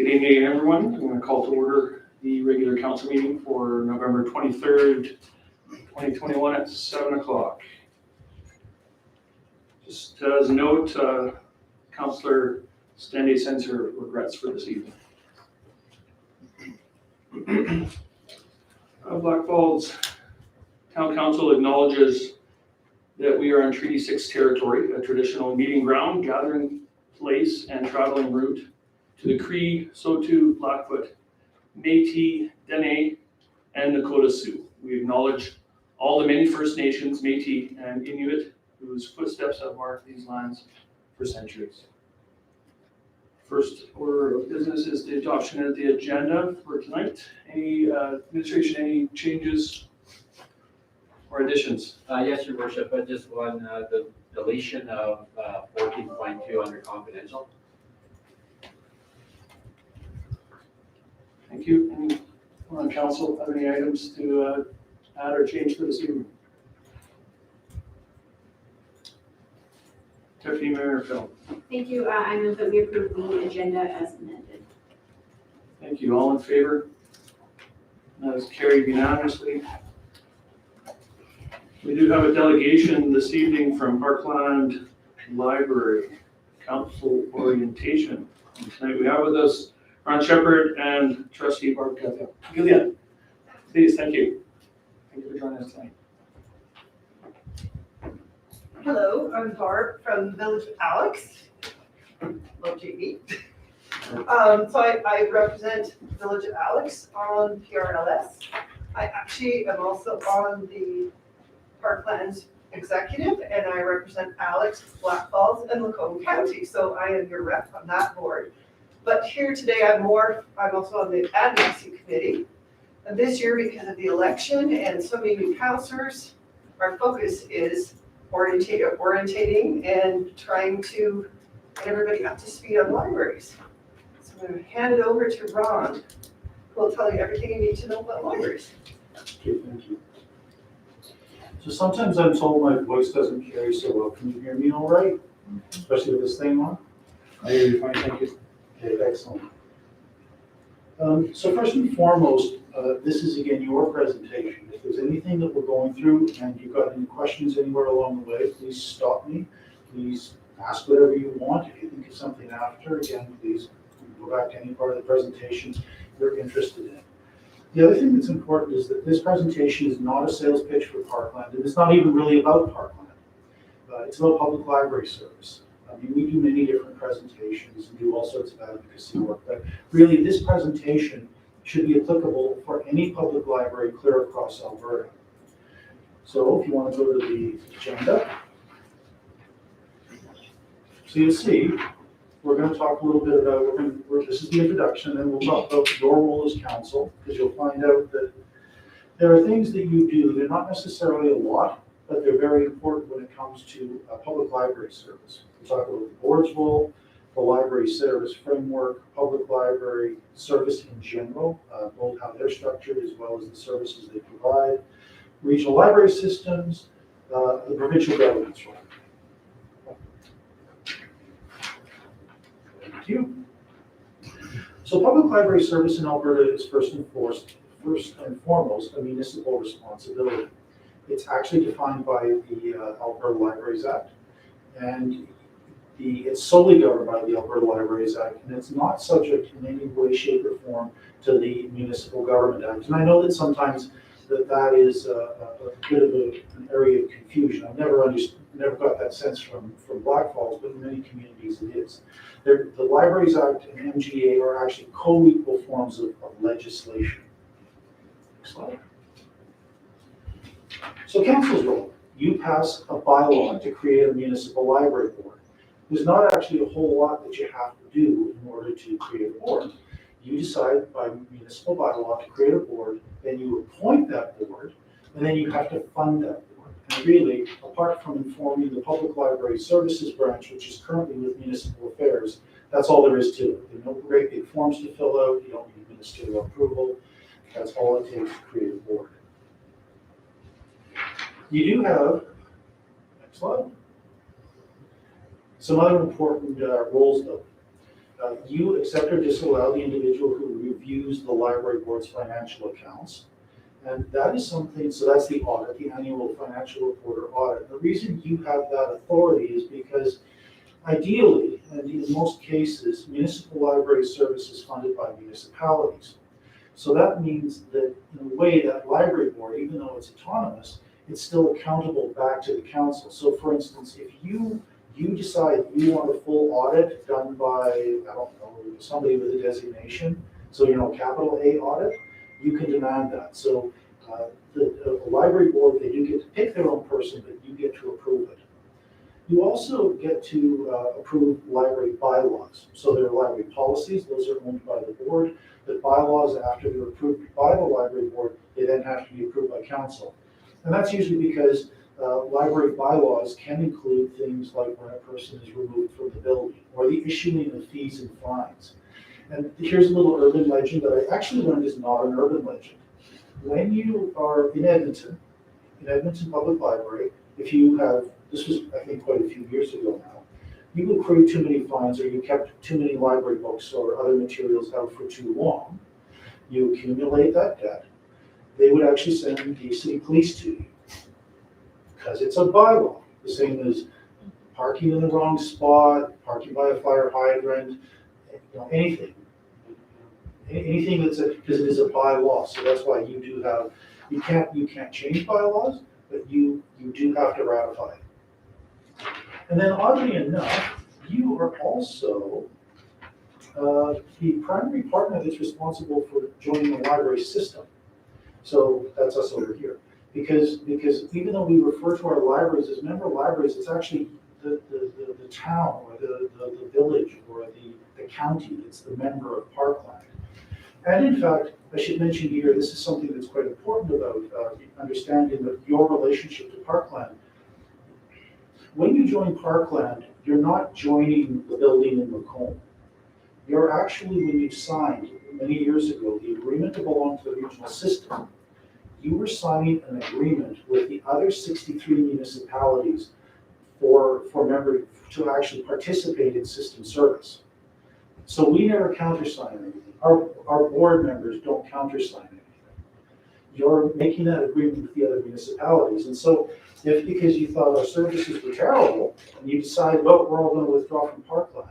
Good evening, everyone. I'm going to call to order the regular council meeting for November 23rd, 2021 at 7 o'clock. Just as a note, Councillor Stanley sends her regrets for this evening. Blackfalds Town Council acknowledges that we are on Treaty 6 territory, a traditional meeting ground, gathering place, and traveling route to the Cree, Saulteaux, Blackfoot, Métis, Dene, and Nakota Sioux. We acknowledge all the many First Nations, Métis, and Inuit whose footsteps have marked these lands for centuries. First order of business is the adoption of the agenda for tonight. Any administration, any changes or additions? Yes, Your Worship, just one, the deletion of 14.2 under confidential. Thank you. Anyone on council have any items to add or change for this evening? Deputy Mayor Phil. Thank you. I move that we approve the agenda as amended. Thank you. All in favor? That is carried unanimously. We do have a delegation this evening from Parkland Library Council Orientation. And tonight we have with us Ron Shepherd and Trustee Barb Gillian. Please, thank you. Thank you for joining us tonight. Hello, I'm Barb from Village of Alex. Love JB. So I represent Village of Alex on PRLS. I actually am also on the Parkland Executive, and I represent Alex, Blackfalds, and Lacombe County. So I am your rep on that board. But here today, I'm also on the Advocacy Committee. And this year, because of the election and so many new councillors, our focus is orientating and trying to get everybody up to speed on libraries. So I'm going to hand it over to Ron, who will tell you everything you need to know about libraries. Okay, thank you. So sometimes I'm told my voice doesn't carry so well. Can you hear me all right? Especially with this thing on? I hear you fine, thank you. Okay, excellent. So first and foremost, this is again your presentation. If there's anything that we're going through and you've got any questions anywhere along the way, please stop me. Please ask whatever you want. If you think of something after, again, please go back to any part of the presentation you're interested in. The other thing that's important is that this presentation is not a sales pitch for Parkland, and it's not even really about Parkland. It's about public library service. I mean, we do many different presentations and do all sorts of advocacy work, but really this presentation should be applicable for any public library clear across Alberta. So if you want to go to the agenda, so you'll see, we're going to talk a little bit about, this is the introduction, and then we'll talk about your role as council, because you'll find out that there are things that you do, they're not necessarily a lot, but they're very important when it comes to public library service. We'll talk about the board's role, the library service framework, public library service in general, both how they're structured as well as the services they provide, regional library systems, the provincial government's role. Thank you. So public library service in Alberta is first and foremost a municipal responsibility. It's actually defined by the Alberta Libraries Act, and it's solely governed by the Alberta Libraries Act, and it's not subject in any way, shape, or form to the Municipal Government Act. And I know that sometimes that is a bit of an area of confusion. I've never got that sense from Blackfalds, but in many communities it is. The Libraries Act and MGA are actually co-equal forms of legislation. Next slide. So council's role, you pass a bylaw to create a municipal library board. There's not actually a whole lot that you have to do in order to create a board. You decide by municipal bylaw to create a board, then you appoint that board, and then you have to fund that board. And really, apart from informing the Public Library Services branch, which is currently with Municipal Affairs, that's all there is to it. There are no great big forms to fill out, you don't need ministerial approval. That's all it takes to create a board. You do have, next slide, some other important roles though. You accept or disallow the individual who reviews the library board's financial accounts. And that is something, so that's the audit, the annual financial report or audit. The reason you have that authority is because ideally, and in most cases, municipal library service is funded by municipalities. So that means that in a way that library board, even though it's autonomous, it's still accountable back to the council. So for instance, if you decide you want a full audit done by, I don't know, somebody with a designation, so capital A audit, you can demand that. So the library board, they do get to pick their own person, but you get to approve it. You also get to approve library bylaws. So there are library policies, those are owned by the board, but bylaws, after they're approved by the library board, they then have to be approved by council. And that's usually because library bylaws can include things like when a person is removed from the building, or the issuing of fees and fines. And here's a little urban legend that I actually learned is not an urban legend. When you are in Edmonton Public Library, if you have, this was I think quite a few years ago now, you accrued too many fines or you kept too many library books or other materials out for too long, you accumulate that debt, they would actually send the city police to you. Because it's a bylaw, the same as parking in the wrong spot, parking by a fire hydrant, anything. Anything that's because it is a bylaw, so that's why you do have, you can't change bylaws, but you do have to ratify it. And then oddly enough, you are also the primary partner that's responsible for joining the library system. So that's us over here. Because even though we refer to our libraries as member libraries, it's actually the town or the village or the county that's the member of Parkland. And in fact, I should mention here, this is something that's quite important about understanding that your relationship to Parkland. When you join Parkland, you're not joining the building in Lacombe. You're actually, when you signed many years ago, the agreement to belong to the regional system, you were signing an agreement with the other 63 municipalities for members to actually participate in system service. So we never countersign anything. Our board members don't countersign anything. You're making that agreement with the other municipalities. And so if because you thought our services were terrible and you decide, well, we're all going to withdraw from Parkland,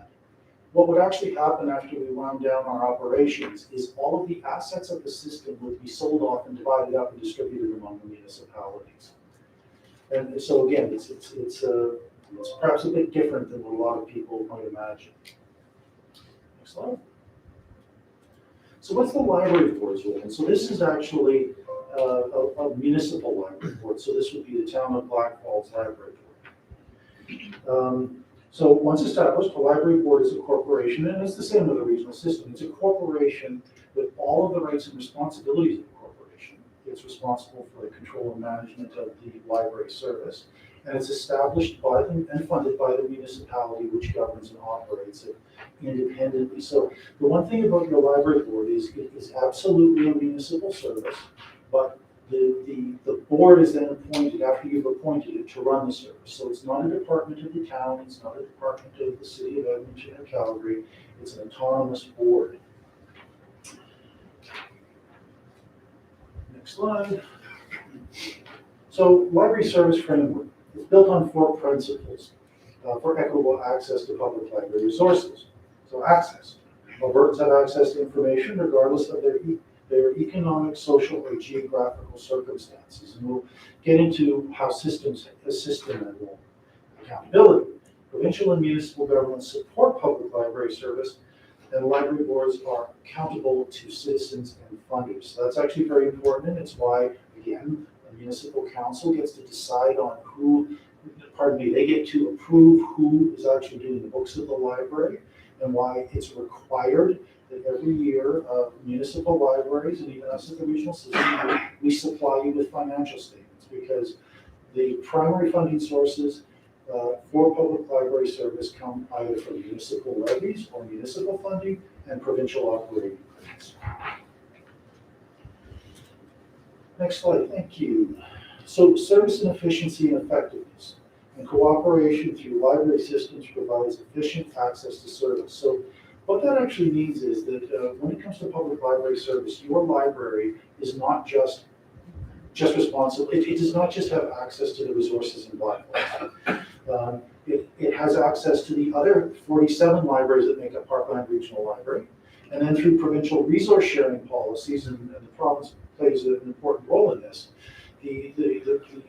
what would actually happen after we wound down our operations is all of the assets of the system would be sold off and divided up and distributed among the municipalities. And so again, it's perhaps a bit different than what a lot of people might imagine. Next slide. So what's the library board's role? And so this is actually a municipal library board. So this would be the town of Blackfalds Library Board. So once established, the library board is a corporation, and it's the same with the regional system. It's a corporation with all of the rights and responsibilities of a corporation. It's responsible for the control and management of the library service, and it's established by them and funded by the municipality, which governs and operates it independently. So the one thing about your library board is it is absolutely a municipal service, but the board is then appointed after you've appointed it to run the service. So it's not a department of the town, it's not a department of the city of Edmonton or Calgary, it's an autonomous board. Next slide. So library service framework is built on 4 principles for equitable access to public library resources. So access. Albertans have access to information regardless of their economic, social, or geographical circumstances. And we'll get into how systems assist in that role. Accountability. Provincial and municipal governments support public library service, and library boards are accountable to citizens and funders. So that's actually very important, and it's why, again, the municipal council gets to decide on they get to approve who is actually doing the books of the library, and why it's required that every year municipal libraries and even us at the regional system, we supply you with financial statements, because the primary funding sources for public library service come either from municipal levies or municipal funding and provincial operating grants. Next slide, thank you. So service and efficiency and effectiveness and cooperation through library systems provides efficient access to service. So What that actually means is that when it comes to public library service, your library is not just responsible, it does not just have access to the resources in Blackfalds. It has access to the other 47 libraries that make up Parkland Regional Library. And then through provincial resource sharing policies, and the province plays an important role in this, it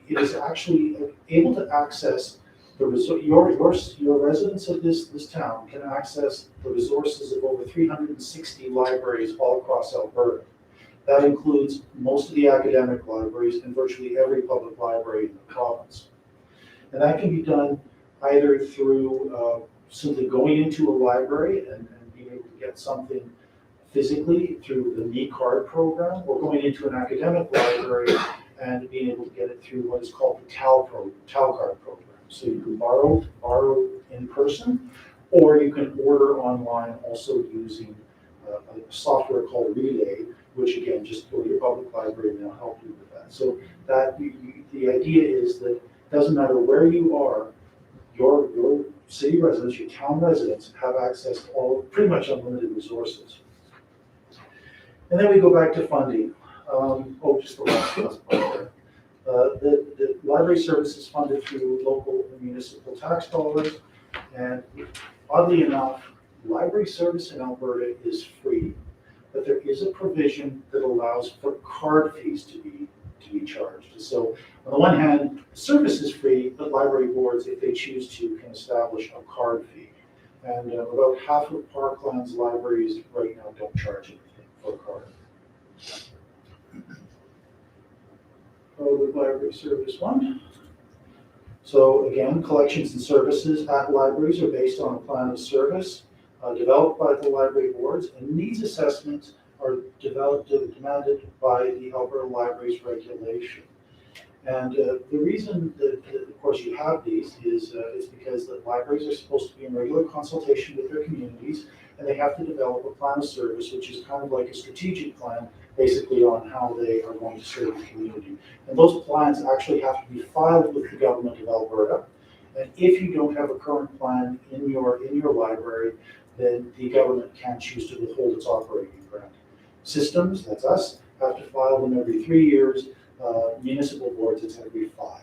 is actually able to access your residents of this town can access the resources of over 360 libraries all across Alberta. That includes most of the academic libraries and virtually every public library in the province. And that can be done either through simply going into a library and being able to get something physically through the Me Card program, or going into an academic library and being able to get it through what is called the TAL Card program. So you can borrow in person, or you can order online also using a software called Relay, which again, just go to your public library and they'll help you with that. So that the idea is that it doesn't matter where you are, your city residents, your town residents have access to pretty much unlimited resources. And then we go back to funding. Just the last part there. The library service is funded through local and municipal tax dollars, and oddly enough, library service in Alberta is free, but there is a provision that allows for card fees to be charged. So on the one hand, service is free, but library boards, if they choose to, can establish a card fee. And about half of Parkland's libraries right now don't charge anything for a card. With library service one. So again, collections and services at libraries are based on a plan of service developed by the library boards, and needs assessments are demanded by the Alberta Libraries Regulation. And the reason that, of course, you have these is because the libraries are supposed to be in regular consultation with their communities, and they have to develop a plan of service, which is kind of like a strategic plan, basically on how they are going to serve the community. And those plans actually have to be filed with the government of Alberta. And if you don't have a current plan in your library, then the government can choose to withhold its operating grant. Systems, that's us, have to file them every 3 years. Municipal boards, it's every 5.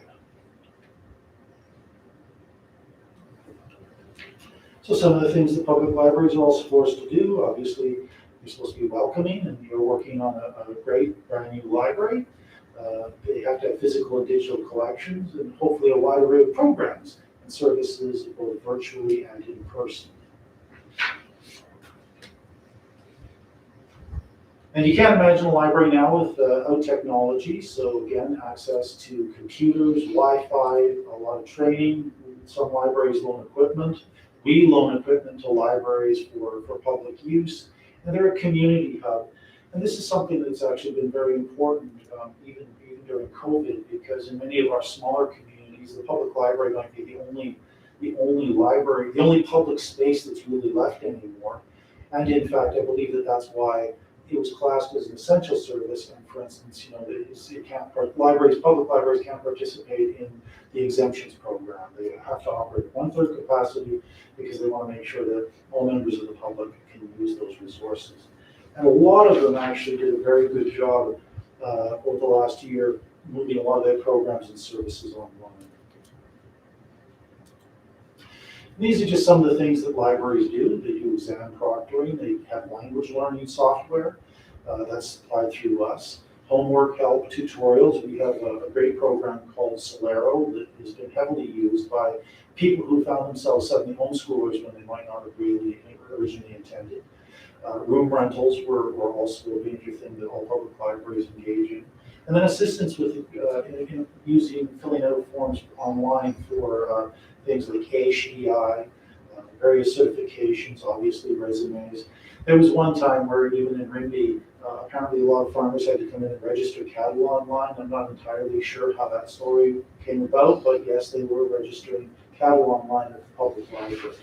So some of the things the public libraries are also forced to do, obviously, you're supposed to be welcoming, and you're working on a great brand new library. They have to have physical and digital collections, and hopefully a wide array of programs and services, both virtually and in person. And you can't imagine a library now without technology. So again, access to computers, Wi-Fi, a lot of training. Some libraries loan equipment. We loan equipment to libraries for public use. And they're a community hub. And this is something that's actually been very important even during COVID, because in many of our smaller communities, the public library might be the only library, the only public space that's really left anymore. And in fact, I believe that that's why it was classed as an essential service. And for instance, public libraries can't participate in the exemptions program. They have to operate at 1/3 capacity because they want to make sure that all members of the public can use those resources. And a lot of them actually did a very good job over the last year, moving a lot of their programs and services online. These are just some of the things that libraries do. They do exam proctoring, they have language learning software that's supplied through us. Homework help tutorials. We have a great program called Solero that has been heavily used by people who found themselves suddenly homeschoolers when they might not have really originally intended. Room rentals were also a major thing that all public libraries engage in. And then assistance with filling out forms online for things like HDI, various certifications, obviously resumes. There was one time where even in Rimbey, apparently a lot of farmers had to come in and register cattle online. I'm not entirely sure how that story came about, but yes, they were registering cattle online at the public library.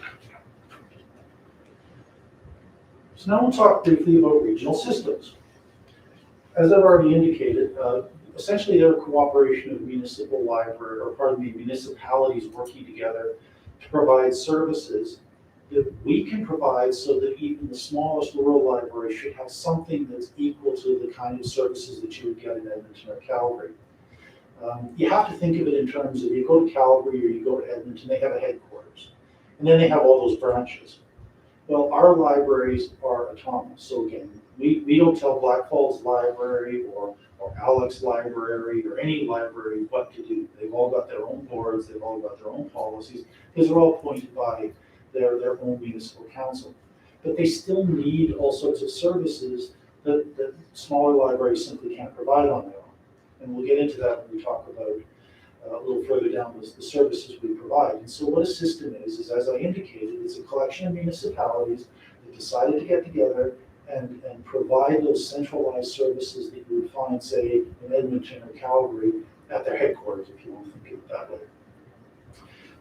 So now we'll talk briefly about regional systems. As I've already indicated, essentially they're a cooperation of municipalities working together to provide services that we can provide so that even the smallest rural library should have something that's equal to the kind of services that you would get in Edmonton or Calgary. You have to think of it in terms of you go to Calgary or you go to Edmonton, they have a headquarters. And then they have all those branches. Well, our libraries are autonomous. So again, we don't tell Blackfalds Library or Alex Library or any library what to do. They've all got their own boards, they've all got their own policies, because they're all appointed by their own municipal council. But they still need all sorts of services that smaller libraries simply can't provide on their own. And we'll get into that when we talk about a little further down the services we provide. And so what a system is as I indicated, it's a collection of municipalities that decided to get together and provide those centralized services that you would find, say, in Edmonton or Calgary at their headquarters, if you want to think of it that way.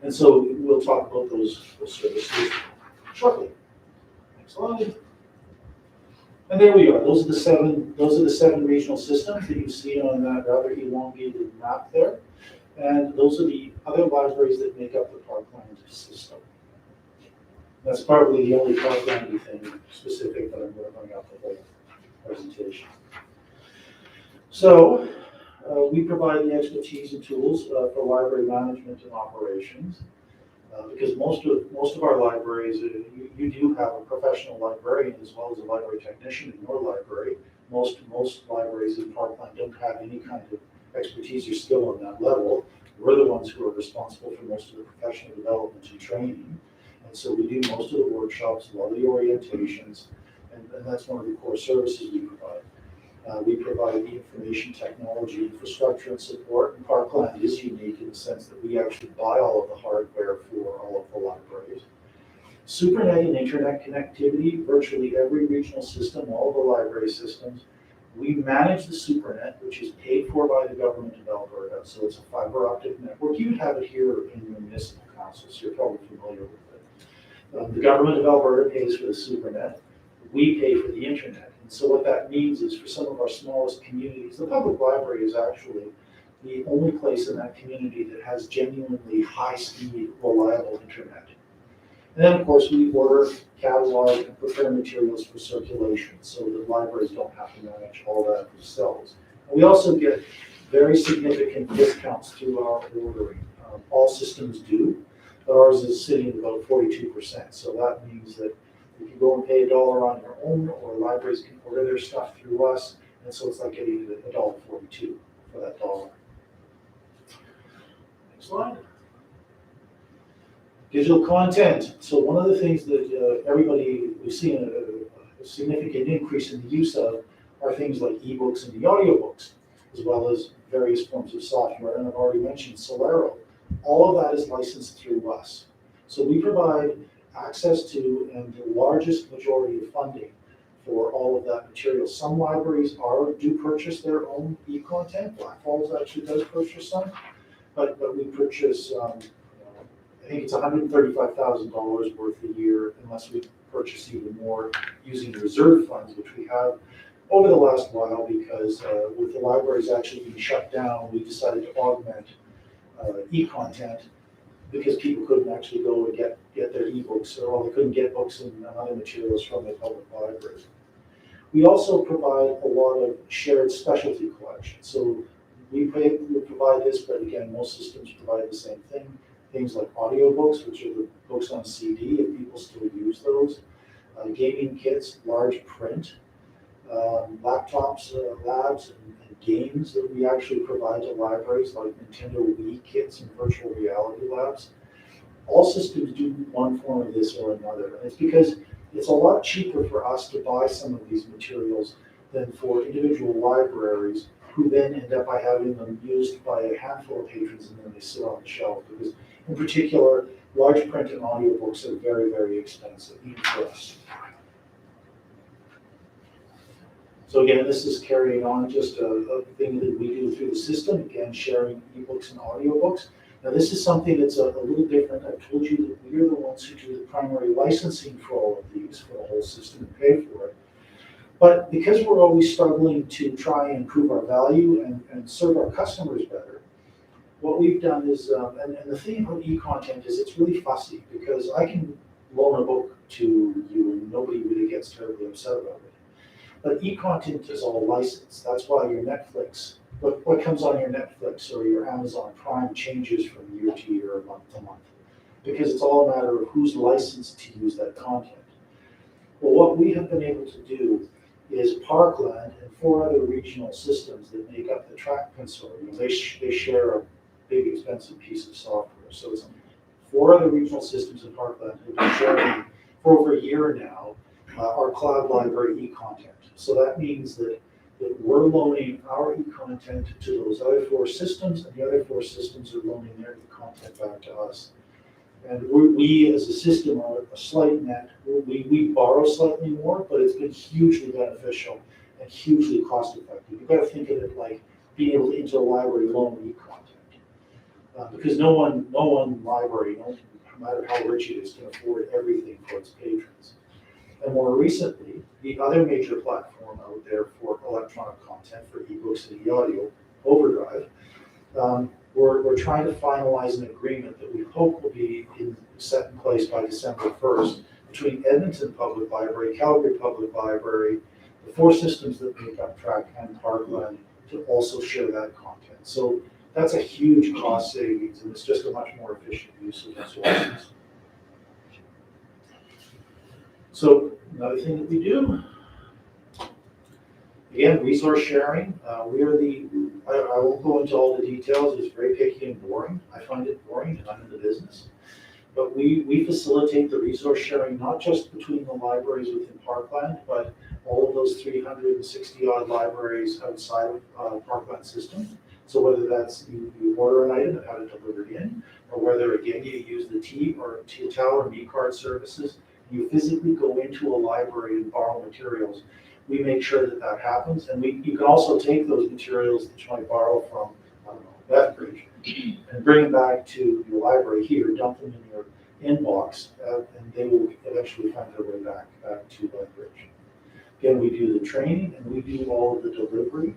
And so we'll talk about those services shortly. Next slide. And there we are. Those are the seven regional systems that you see on that rather elongated map there. And those are the other libraries that make up the Parkland system. That's probably the only Parkland thing specific that I'm going to bring up the whole presentation. So we provide the expertise and tools for library management and operations. Because most of our libraries, you do have a professional librarian as well as a library technician in your library. Most libraries in Parkland don't have any kind of expertise or skill on that level. We're the ones who are responsible for most of the professional development and training. And so we do most of the workshops, a lot of the orientations, and that's one of the core services we provide. We provide the information technology infrastructure and support, and Parkland is unique in the sense that we actually buy all of the hardware for all of the libraries. SuperNet and internet connectivity, virtually every regional system, all of the library systems. We manage the SuperNet, which is paid for by the government of Alberta, so it's a fiber optic network. You would have it here in your municipal council, so you're probably familiar with it. The government of Alberta pays for the SuperNet. We pay for the internet. And so what that means is for some of our smallest communities, the public library is actually the only place in that community that has genuinely high-speed, reliable internet. And then, of course, we order, catalog, and prepare materials for circulation so that libraries don't have to manage all that themselves. And we also get very significant discounts through our ordering. All systems do, but ours is sitting at about 42%. So that means that you can go and pay $1 on your own, or libraries can order their stuff through us, and so it's like getting $1.42 for that $1. Next slide. Digital content. So one of the things that we've seen a significant increase in the use of are things like ebooks and the audiobooks, as well as various forms of software. And I've already mentioned Solero. All of that is licensed through us. So we provide access to and the largest majority of funding for all of that material. Some libraries do purchase their own e-content. Blackfalds actually does purchase some, but we purchase, I think it's $135,000 worth a year, unless we purchase even more using reserve funds, which we have over the last while, because with the libraries actually being shut down, we decided to augment e-content because people couldn't actually go and get their ebooks, or they couldn't get books and other materials from the public libraries. We also provide a lot of shared specialty collections. So we provide this, but again, most systems provide the same thing. Things like audiobooks, which are the books on CD, if people still use those. Gaming kits, large print, laptops, labs, and games that we actually provide to libraries, like Nintendo Wii kits and virtual reality labs. All systems do one form of this or another. And it's because it's a lot cheaper for us to buy some of these materials than for individual libraries, who then end up by having them used by a handful of patrons and then they sit on the shelf. Because in particular, large print and audiobooks are very, very expensive, even for us. So again, this is carrying on just a thing that we do through the system, again, sharing ebooks and audiobooks. Now this is something that's a little different. I've told you that we're the ones who do the primary licensing for all of these, for the whole system, and pay for it. But because we're always struggling to try and improve our value and serve our customers better, what we've done is, and the thing about e-content is it's really fussy, because I can loan a book to you and nobody really gets terribly upset about it. But e-content is all licensed. That's why your Netflix, what comes on your Netflix or your Amazon Prime changes from year to year or month to month. Because it's all a matter of who's licensed to use that content. Well, what we have been able to do is Parkland and 4 other regional systems that make up the TRAC consortium, they share a big expensive piece of software. So it's 4 other regional systems in Parkland who've been sharing for over a year now our cloud library e-content. So that means that we're loaning our e-content to those other 4 systems, and the other 4 systems are loaning their e-content back to us. And we as a system are a slight net. We borrow slightly more, but it's been hugely beneficial and hugely cost effective. You've got to think of it like being able to interlibrary loan e-content. Because no one library, no matter how rich it is, can afford everything for its patrons. And more recently, the other major platform out there for electronic content, for ebooks and e-audio, Overdrive, we're trying to finalize an agreement that we hope will be set in place by December 1st between Edmonton Public Library, Calgary Public Library, the 4 systems that make up TRAC and Parkland to also share that content. So that's a huge cost savings, and it's just a much more efficient use of resources. So another thing that we do, again, resource sharing. I won't go into all the details, it's very picky and boring. I find it boring and I'm in the business. But we facilitate the resource sharing, not just between the libraries within Parkland, but all of those 360 odd libraries outside of Parkland system. So whether that's you order an item and have it delivered in, or whether again you use the TEL or me card services, you physically go into a library and borrow materials. We make sure that that happens, and you can also take those materials that you might borrow from, I don't know, Lethbridge, and bring them back to your library here, dump them in your inbox, and they will eventually find their way back to Lethbridge. Again, we do the training, and we do all of the delivery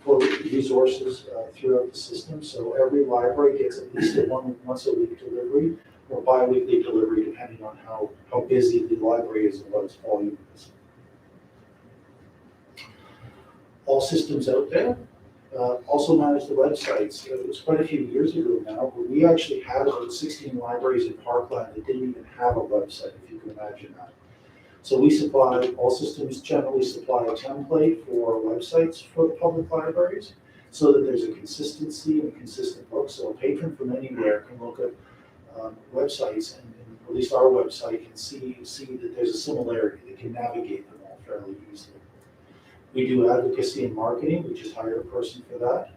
for resources throughout the system. So every library gets at least a once a week delivery or bi-weekly delivery, depending on how busy the library is and what its volume is. All systems out there also manage the websites. It was quite a few years ago now, but we actually had about 16 libraries in Parkland that didn't even have a website, if you can imagine that. So all systems generally supply a template for websites for the public libraries so that there's a consistency and a consistent look. So a patron from anywhere can look at websites and at least our website can see that there's a similarity. They can navigate them all fairly easily. We do advocacy and marketing. We just hired a person for that.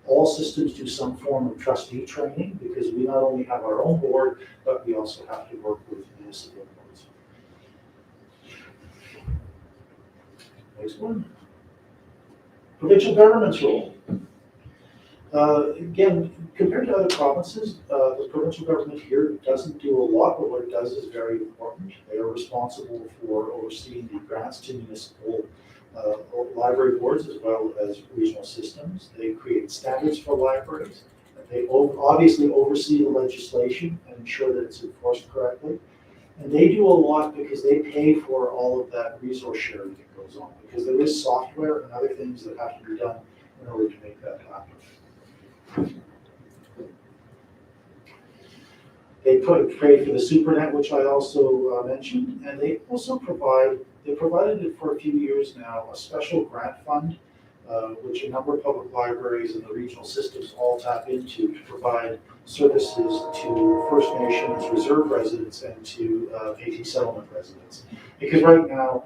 All systems do some form of trustee training because we not only have our own board, but we also have to work with municipal boards. Next one. Provincial government's role. Again, compared to other provinces, the provincial government here doesn't do a lot, but what it does is very important. They are responsible for overseeing the grants to municipal library boards as well as regional systems. They create standards for libraries. They obviously oversee the legislation and ensure that it's enforced correctly. And they do a lot because they pay for all of that resource sharing that goes on, because there is software and other things that have to be done in order to make that happen. They pay for the SuperNet, which I also mentioned, and they also provided it for a few years now, a special grant fund, which a number of public libraries and the regional systems all tap into to provide services to First Nations reserve residents and to Métis settlement residents. Because right now,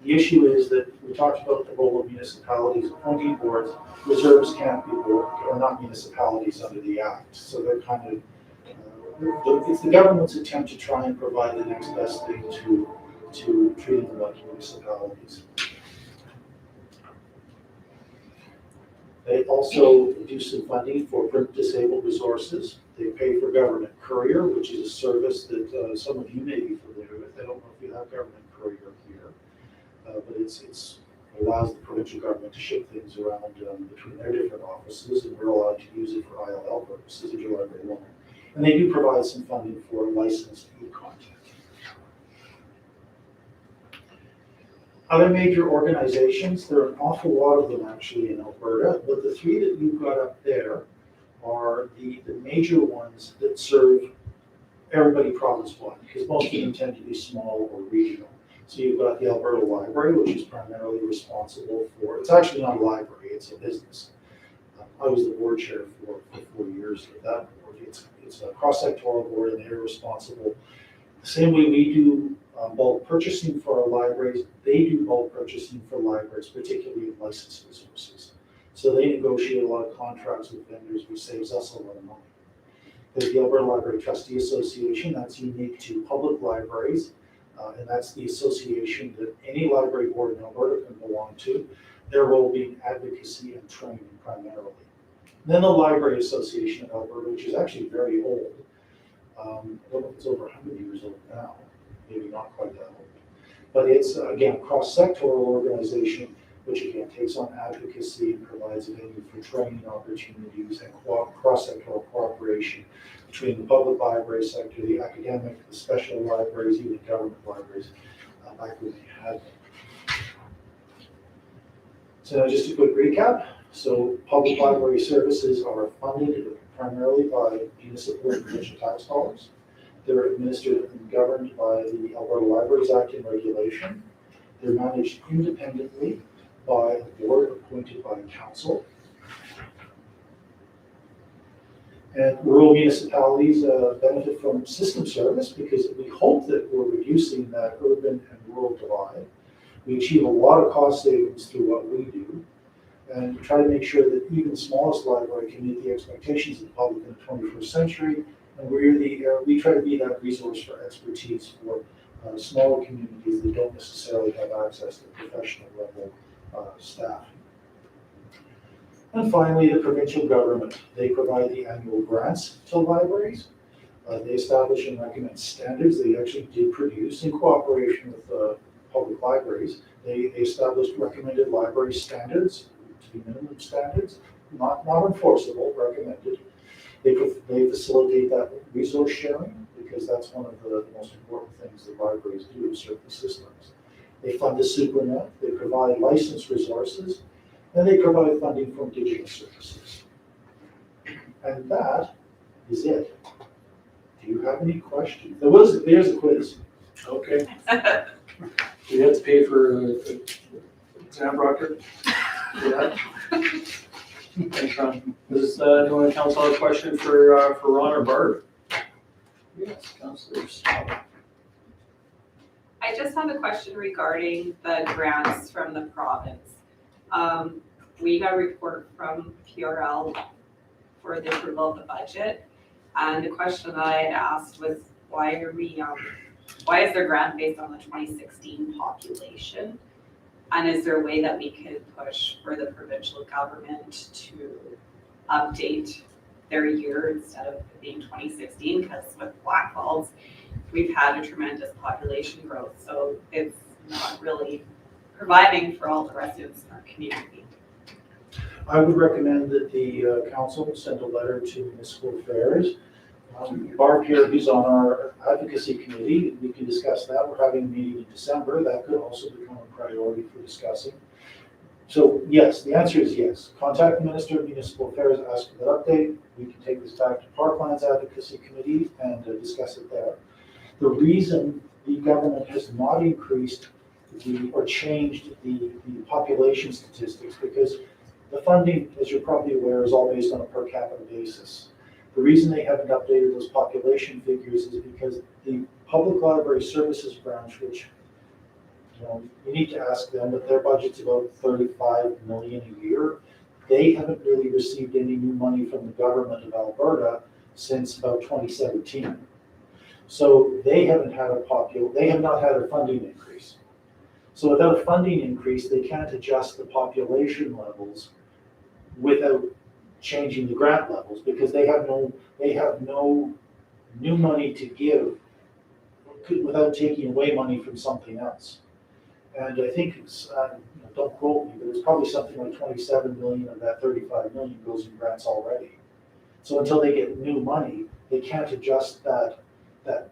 the issue is that we talked about the role of municipalities appointing boards. Reserves can't be board, or not municipalities under the Act. So they're kind of, it's the government's attempt to try and provide the next best thing to treating them like municipalities. They also do some funding for print disabled resources. They pay for Government Courier, which is a service that some of you may be familiar with. I don't know if you have Government Courier here, but it allows the provincial government to ship things around between their different offices, and we're allowed to use it for ILL purposes, interlibrary loan. And they do provide some funding for licensed e-content. Other major organizations, there are an awful lot of them actually in Alberta, but the three that you've got up there are the major ones that serve everybody province-wide, because most of them tend to be small or regional. So you've got the Alberta Library, which is primarily responsible for, it's actually not a library, it's a business. I was the board chair for 4 years of that board. It's a cross-sectoral board, and they're responsible. The same way we do bulk purchasing for our libraries, they do bulk purchasing for libraries, particularly in licensed resources. So they negotiate a lot of contracts with vendors, which saves us a lot of money. There's the Alberta Library Trustee Association, that's unique to public libraries, and that's the association that any library board in Alberta can belong to, their role being advocacy and training primarily. Then the Library Association of Alberta, which is actually very old. I don't know if it's over 100 years old now, maybe not quite that old. But it's, again, a cross-sectoral organization, which again takes on advocacy and provides a venue for training opportunities and cross-sectoral cooperation between the public library sector, the academic, the special libraries, even government libraries, back when they had them. So just a quick recap. So public library services are funded primarily by municipal and provincial tax dollars. They're administered and governed by the Alberta Libraries Act and regulation. They're managed independently by a board appointed by a council. And rural municipalities benefit from system service because we hope that we're reducing that urban and rural divide. We achieve a lot of cost savings through what we do, and try to make sure that even the smallest library can meet the expectations of the public in the 21st century. And we try to be that resource for expertise for smaller communities that don't necessarily have access to professional level staff. And finally, the provincial government. They provide the annual grants to libraries. They establish and recommend standards they actually did produce in cooperation with public libraries. They established recommended library standards, to be minimum standards, not enforceable, recommended. They facilitate that resource sharing because that's one of the most important things that libraries do in certain systems. They fund the SuperNet, they provide licensed resources, and they provide funding from digital services. And that is it. Do you have any questions? There's a quiz. Okay. Do you have to pay for exam proctor? Yeah. Thanks, Ron. Does anyone in council have a question for Ron or Barb? Yes, councillors. I just have a question regarding the grants from the province. We got a report from PRL for the approval of the budget, and the question that I had asked was, why is there grant based on the 2016 population? And is there a way that we could push for the provincial government to update their year instead of it being 2016? Because with Blackfalds, we've had a tremendous population growth, so it's not really providing for all the residents in our community. I would recommend that the council send a letter to Municipal Affairs. Barb here, who's on our advocacy committee, we can discuss that. We're having a meeting in December. That could also become a priority for discussing. So yes, the answer is yes. Contact the Minister of Municipal Affairs, ask for that update. We can take this back to Parkland's advocacy committee and discuss it there. The reason the government has not increased or changed the population statistics, because the funding, as you're probably aware, is all based on a per capita basis. The reason they haven't updated those population figures is because the Public Library Services branch, which you need to ask them, but their budget's about $35 million a year. They haven't really received any new money from the government of Alberta since about 2017. So they have not had a funding increase. So without a funding increase, they can't adjust the population levels without changing the grant levels, because they have no new money to give without taking away money from something else. And I think it's, don't quote me, but it's probably something like 27 million of that 35 million goes in grants already. So until they get new money, they can't adjust that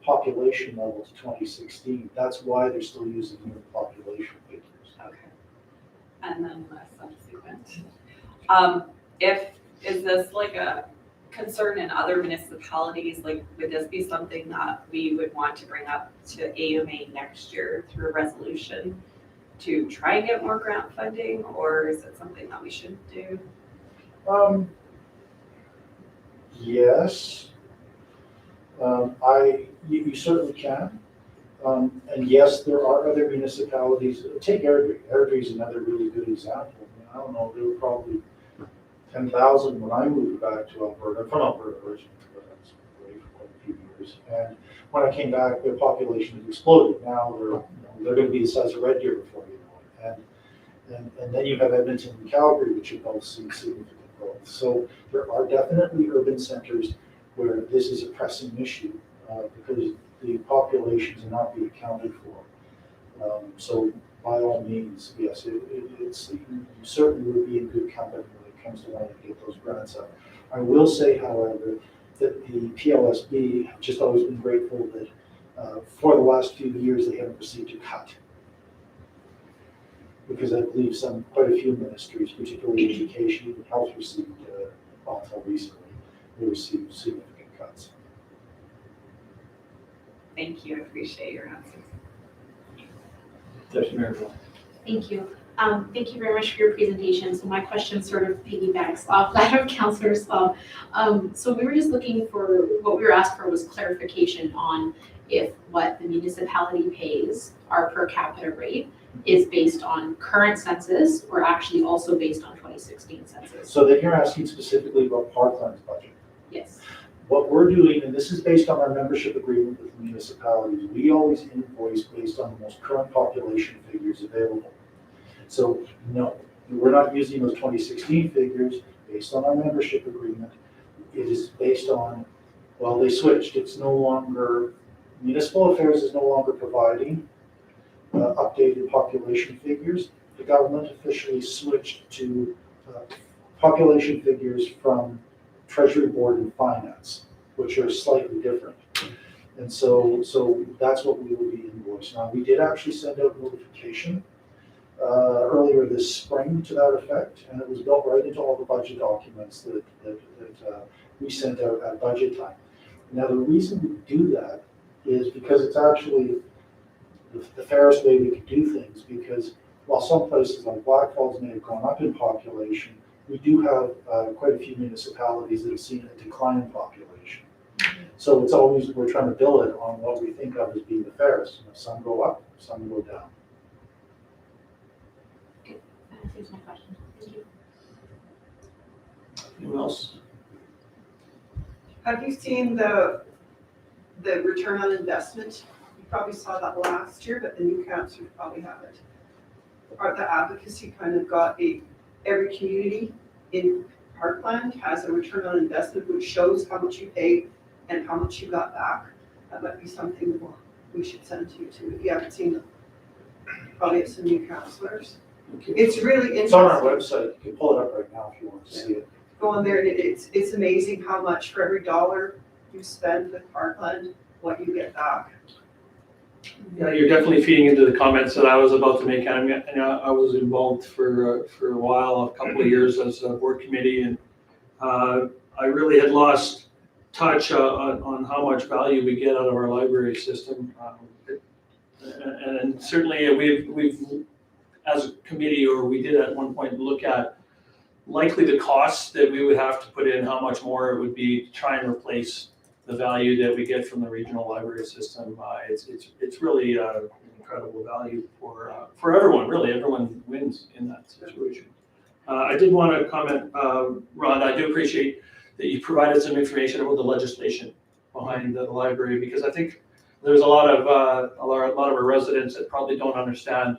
population level to 2016. That's why they're still using new population figures. and then the subsequent. Is this like a concern in other municipalities? Like, would this be something that we would want to bring up to AMA next year through a resolution to try and get more grant funding, or is it something that we shouldn't do? Yes. You certainly can. And yes, there are other municipalities. Take Airdrie. Airdrie is another really good example. I don't know, there were probably 10,000 when I moved back to Alberta. I'm from Alberta originally, but I was away for quite a few years. And when I came back, their population had exploded. Now they're going to be the size of Red Deer before you know it. And then you have Edmonton and Calgary, which have both seen significant growth. So there are definitely urban centers where this is a pressing issue because the populations are not being accounted for. So by all means, yes, you certainly would be in good company when it comes to wanting to get those grants up. I will say, however, that the PLSB have just always been grateful that for the last few years they haven't received a cut. Because I believe quite a few ministries, particularly education, even health, received, until recently, they received significant cuts. Thank you, I appreciate your answer. Deputy Mayor Bill. Thank you. Thank you very much for your presentation. So my question sort of piggybacks off that of Councillor's. So we were just looking for, what we were asked for was clarification on if what the municipality pays, our per capita rate, is based on current census or actually also based on 2016 census. So then you're asking specifically about Parkland's budget. Yes. What we're doing, and this is based on our membership agreement with municipalities, we always invoice based on the most current population figures available. So no, we're not using those 2016 figures based on our membership agreement. It is based on, well, they switched. It's no longer, Municipal Affairs is no longer providing updated population figures. The government officially switched to population figures from Treasury Board and Finance, which are slightly different. And so that's what we will be invoiced. Now, we did actually send out notification earlier this spring to that effect, and it was built right into all the budget documents that we sent out at budget time. Now, the reason we do that is because it's actually the fairest way we could do things, because while some places like Blackfalds may have gone up in population, we do have quite a few municipalities that have seen a decline in population. So it's always, we're trying to bill it on what we think of as being the fairest. Some go up, some go down. That answers my question. Thank you. Anyone else? Have you seen the return on investment? You probably saw that last year, but the new councillors probably haven't. Or the advocacy kind of got every community in Parkland has a return on investment which shows how much you paid and how much you got back. That might be something we should send to you too. If you haven't seen it, probably have some new councillors. It's really interesting. It's on our website. You can pull it up right now if you want to see it. Go on there and it's amazing how much for every dollar you spend with Parkland, what you get back. Yeah, you're definitely feeding into the comments that I was about to make. I mean, I was involved for a while, a couple of years as a board committee, and I really had lost touch on how much value we get out of our library system. And certainly we've as a committee, or we did at one point look at likely the costs that we would have to put in, how much more it would be to try and replace the value that we get from the regional library system. It's really an incredible value for everyone. Really, everyone wins in that situation. I did want to comment, Ron. I do appreciate that you provided some information about the legislation behind the library, because I think there's a lot of our residents that probably don't understand,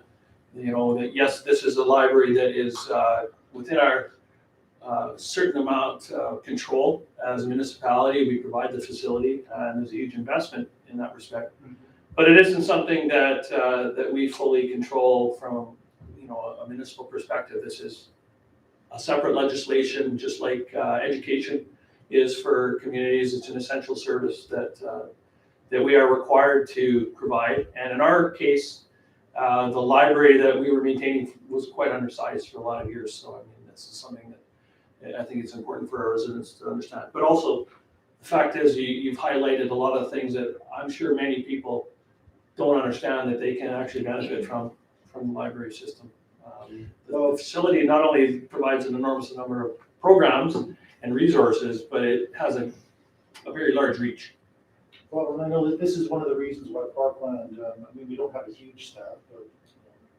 that yes, this is a library that is within our certain amount of control as a municipality. We provide the facility, and there's a huge investment in that respect. But it isn't something that we fully control from a municipal perspective. This is a separate legislation, just like education is for communities. It's an essential service that we are required to provide. And in our case, The library that we were maintaining was quite undersized for a lot of years, so I mean, this is something that I think it's important for our residents to understand. But also, the fact is, you've highlighted a lot of things that I'm sure many people don't understand that they can actually benefit from the library system. The facility not only provides an enormous number of programs and resources, but it has a very large reach. Well, and I know that this is one of the reasons why Parkland, I mean, we don't have a huge staff, but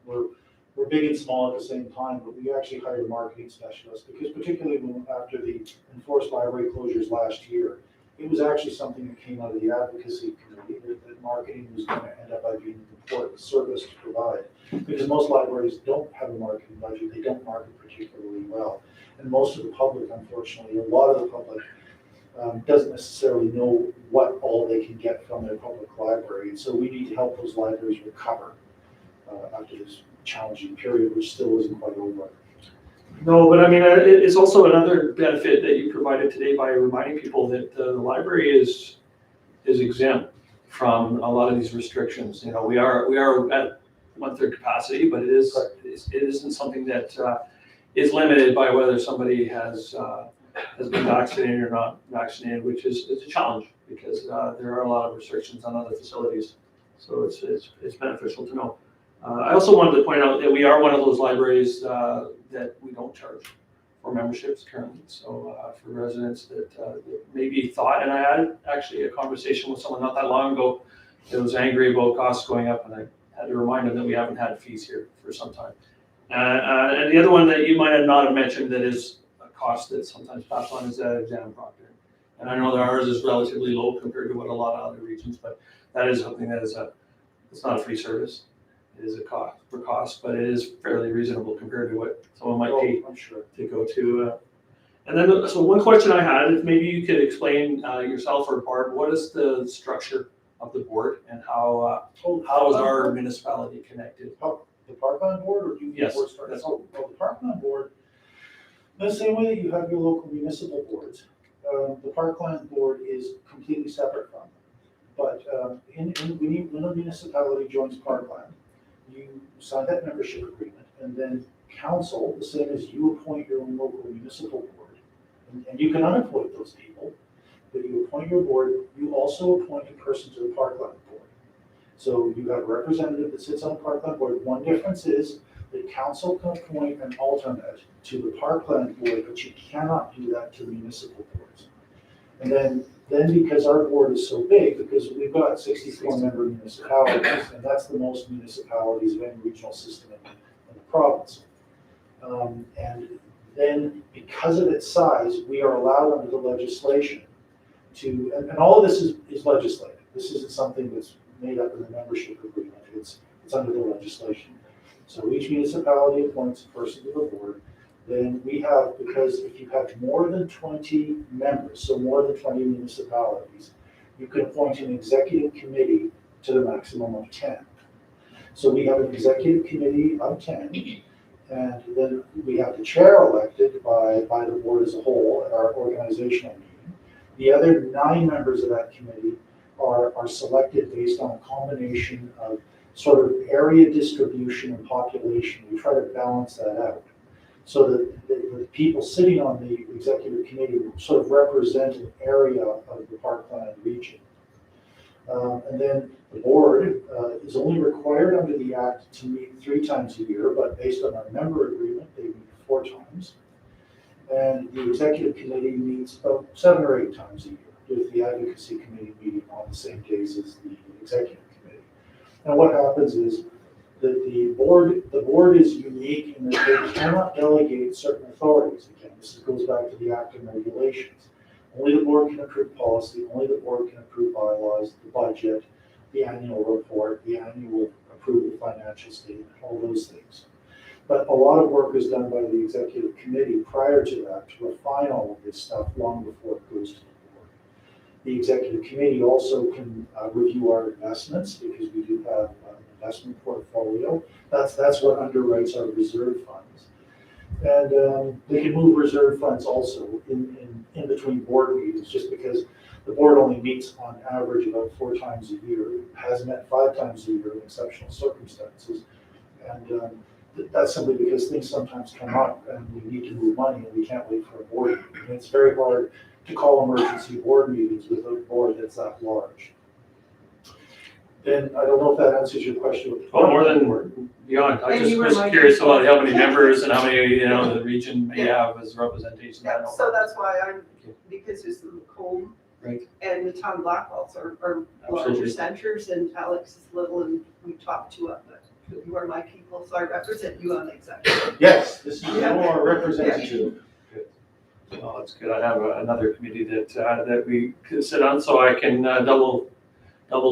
we're big and small at the same time, but we actually hired a marketing specialist, because particularly after the enforced library closures last year, it was actually something that came out of the advocacy committee, that marketing was going to end up being an important service to provide. Because most libraries don't have a marketing budget, they don't market particularly well. And most of the public, unfortunately, a lot of the public doesn't necessarily know what all they can get from their public library. And so we need to help those libraries recover after this challenging period, which still isn't quite over. No, but I mean, it's also another benefit that you provided today by reminding people that the library is exempt from a lot of these restrictions. You know, we are at 1/3 capacity, but it isn't something that is limited by whether somebody has been vaccinated or not vaccinated, which is a challenge, because there are a lot of restrictions on other facilities. So it's beneficial to know. I also wanted to point out that we are one of those libraries that we don't charge for memberships currently. So for residents that maybe thought, and I had actually a conversation with someone not that long ago that was angry about costs going up, and I had to remind them that we haven't had fees here for some time. And the other one that you might not have mentioned that is a cost that sometimes passed on is that exam proctor. And I know that ours is relatively low compared to what a lot of other regions, but that is something that it's not a free service. It is a cost, but it is fairly reasonable compared to what someone might pay I'm sure. to go to. And then, so one question I had, if maybe you could explain yourself or Barb, what is the structure of the board, and how is our municipality connected? The Parkland board, or do you? Yes, Board started? that's- Well, the Parkland board, the same way that you have your local municipal boards, the Parkland board is completely separate from them. But when a municipality joins Parkland, you sign that membership agreement, and then council, the same as you appoint your own local municipal board, and you can unappoint those people, but you appoint your board, you also appoint a person to the Parkland board. So you have a representative that sits on the Parkland board. One difference is that council can appoint an alternate to the Parkland board, but you cannot do that to municipal boards. And then because our board is so big, because we've got 64 member municipalities, and that's the most municipalities of any regional system in the province. And then because of its size, we are allowed under the legislation to, and all of this is legislative. This isn't something that's made up in the membership agreement. It's under the legislation. So each municipality appoints a person to the board. Then we have, because if you have more than 20 members, so more than 20 municipalities, you can appoint an executive committee to the maximum of 10. So we have an executive committee of 10, and then we have the chair elected by the board as a whole at our organizational meeting. The other 9 members of that committee are selected based on a combination of sort of area distribution and population. We try to balance that out, so that the people sitting on the executive committee sort of represent an area of the Parkland region. And then the board is only required under the Act to meet 3 times a year, but based on our member agreement, they meet 4 times. And the executive committee meets about 7 or 8 times a year, with the advocacy committee meeting on the same days as the executive committee. And what happens is that the board is unique in that they cannot delegate certain authorities. Again, this goes back to the Act and regulations. Only the board can approve policy, only the board can approve bylaws, the budget, the annual report, the annual approved financial statement, all those things. But a lot of work is done by the executive committee prior to that to refine all of this stuff long before it goes to the board. The executive committee also can review our investments, because we do have an investment portfolio. That's what underwrites our reserve funds. And they can move reserve funds also in between board meetings, just because The board only meets on average about 4 times a year. It has met 5 times a year in exceptional circumstances. And that's simply because things sometimes come up and we need to move money and we can't wait for a board meeting. And it's very hard to call emergency board meetings with a board that's that large. Then, I don't know if that answers your question. with the Oh, more than board. beyond. I And just you was remind curious me- about how many members and how many, the region may have as representation. I Yeah, don't so know. that's why because there's the Lacombe Right. and the town Blackfalds are larger Absolutely. centers, and Alex is little, and we talk to it, but you are my people, so I represent you on the executive. Yes, this is your representative. Well, that's good. I have another committee that we could sit on, so I can double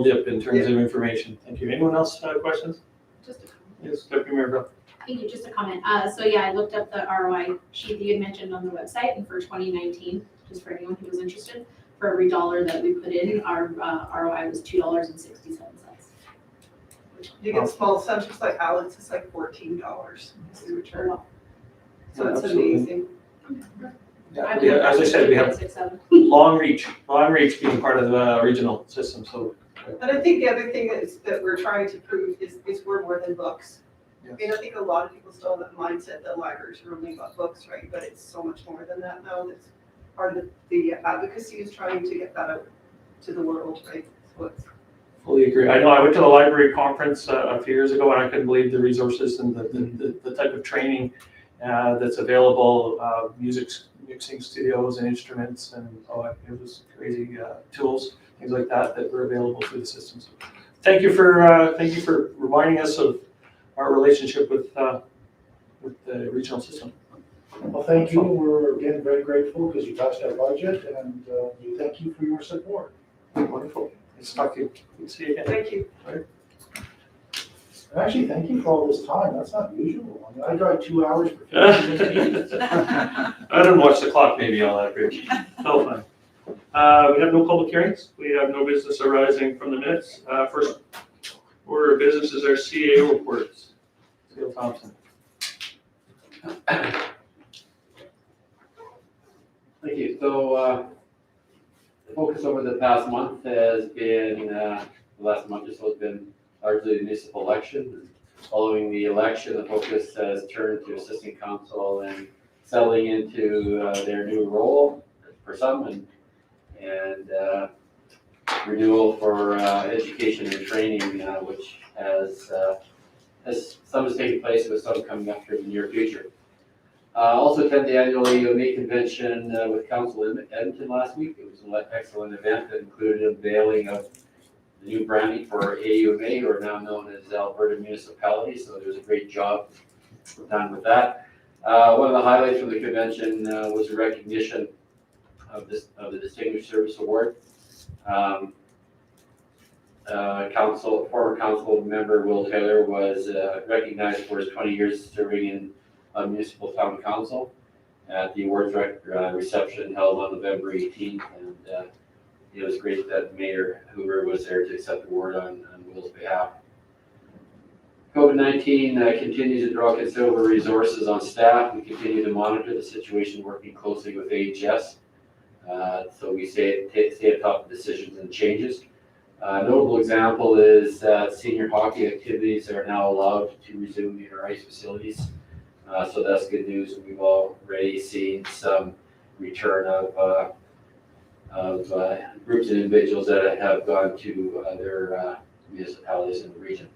dip in terms of information. Thank you. Anyone else have questions? Just a comment. Yes, Deputy Mayor Bell. Thank you, just a comment. So yeah, I looked up the ROI sheet that you had mentioned on the website, and for 2019, just for anyone who was interested, for every dollar that we put in, our ROI was $2.67. You get small centers like Alex, it's like $14 is the return. So it's Absolutely. amazing. Yeah, as I said, we have 6.7. long reach being part of the regional system, so. And I think the other thing is that we're trying to prove is we're more than books. I mean, I think a lot of people still have that mindset that libraries are only about books, right? But it's so much more than that now. That's part of the advocacy is trying to get that out to the world, right? So it's Fully agree. I know I went to the library conference a few years ago and I couldn't believe the resources and the type of training that's available, music mixing studios and instruments and it was crazy tools, things like that were available through the systems. Thank you for reminding us of our relationship with the regional system. Well, thank you. We're again very grateful because you passed our budget, and we thank you for your support. Wonderful. Nice to talk to you. Good to see you again. thank you. And actually, thank you for all this time. That's not usual. I mean, I drive 2 hours for 15 minutes. I didn't watch the clock maybe all that great. Oh, fine. We have no public hearings. We have no business arising from the minutes. First order of business is our CAO reports. Seal Thompson. Thank you. So, the focus over the past month has been, the last month or so has been largely the municipal election. Following the election, the focus has turned to assisting council and settling into their new role for some and renewal for education and training, which has some is taking place with some coming up here in the near future. Also attended the annual AUMA convention with Council in Edmonton last week. It was an excellent event that included a unveiling of the new branding for AUMA, who are now known as Alberta Municipality. So there was a great job done with that. One of the highlights from the convention was a recognition of the Distinguished Service Award. Former council member Will Taylor was recognized for his 20 years serving in municipal town council at the awards reception held on November 18th, and it was great that Mayor Hoover was there to accept the award on Will's behalf. COVID-19 continues to draw considerable resources on staff. We continue to monitor the situation, working closely with AHS, so we stay atop of decisions and changes. A notable example is that senior hockey activities are now allowed to resume in our ice facilities. So that's good news. We've already seen some return of groups and individuals that have gone to their municipalities in the region.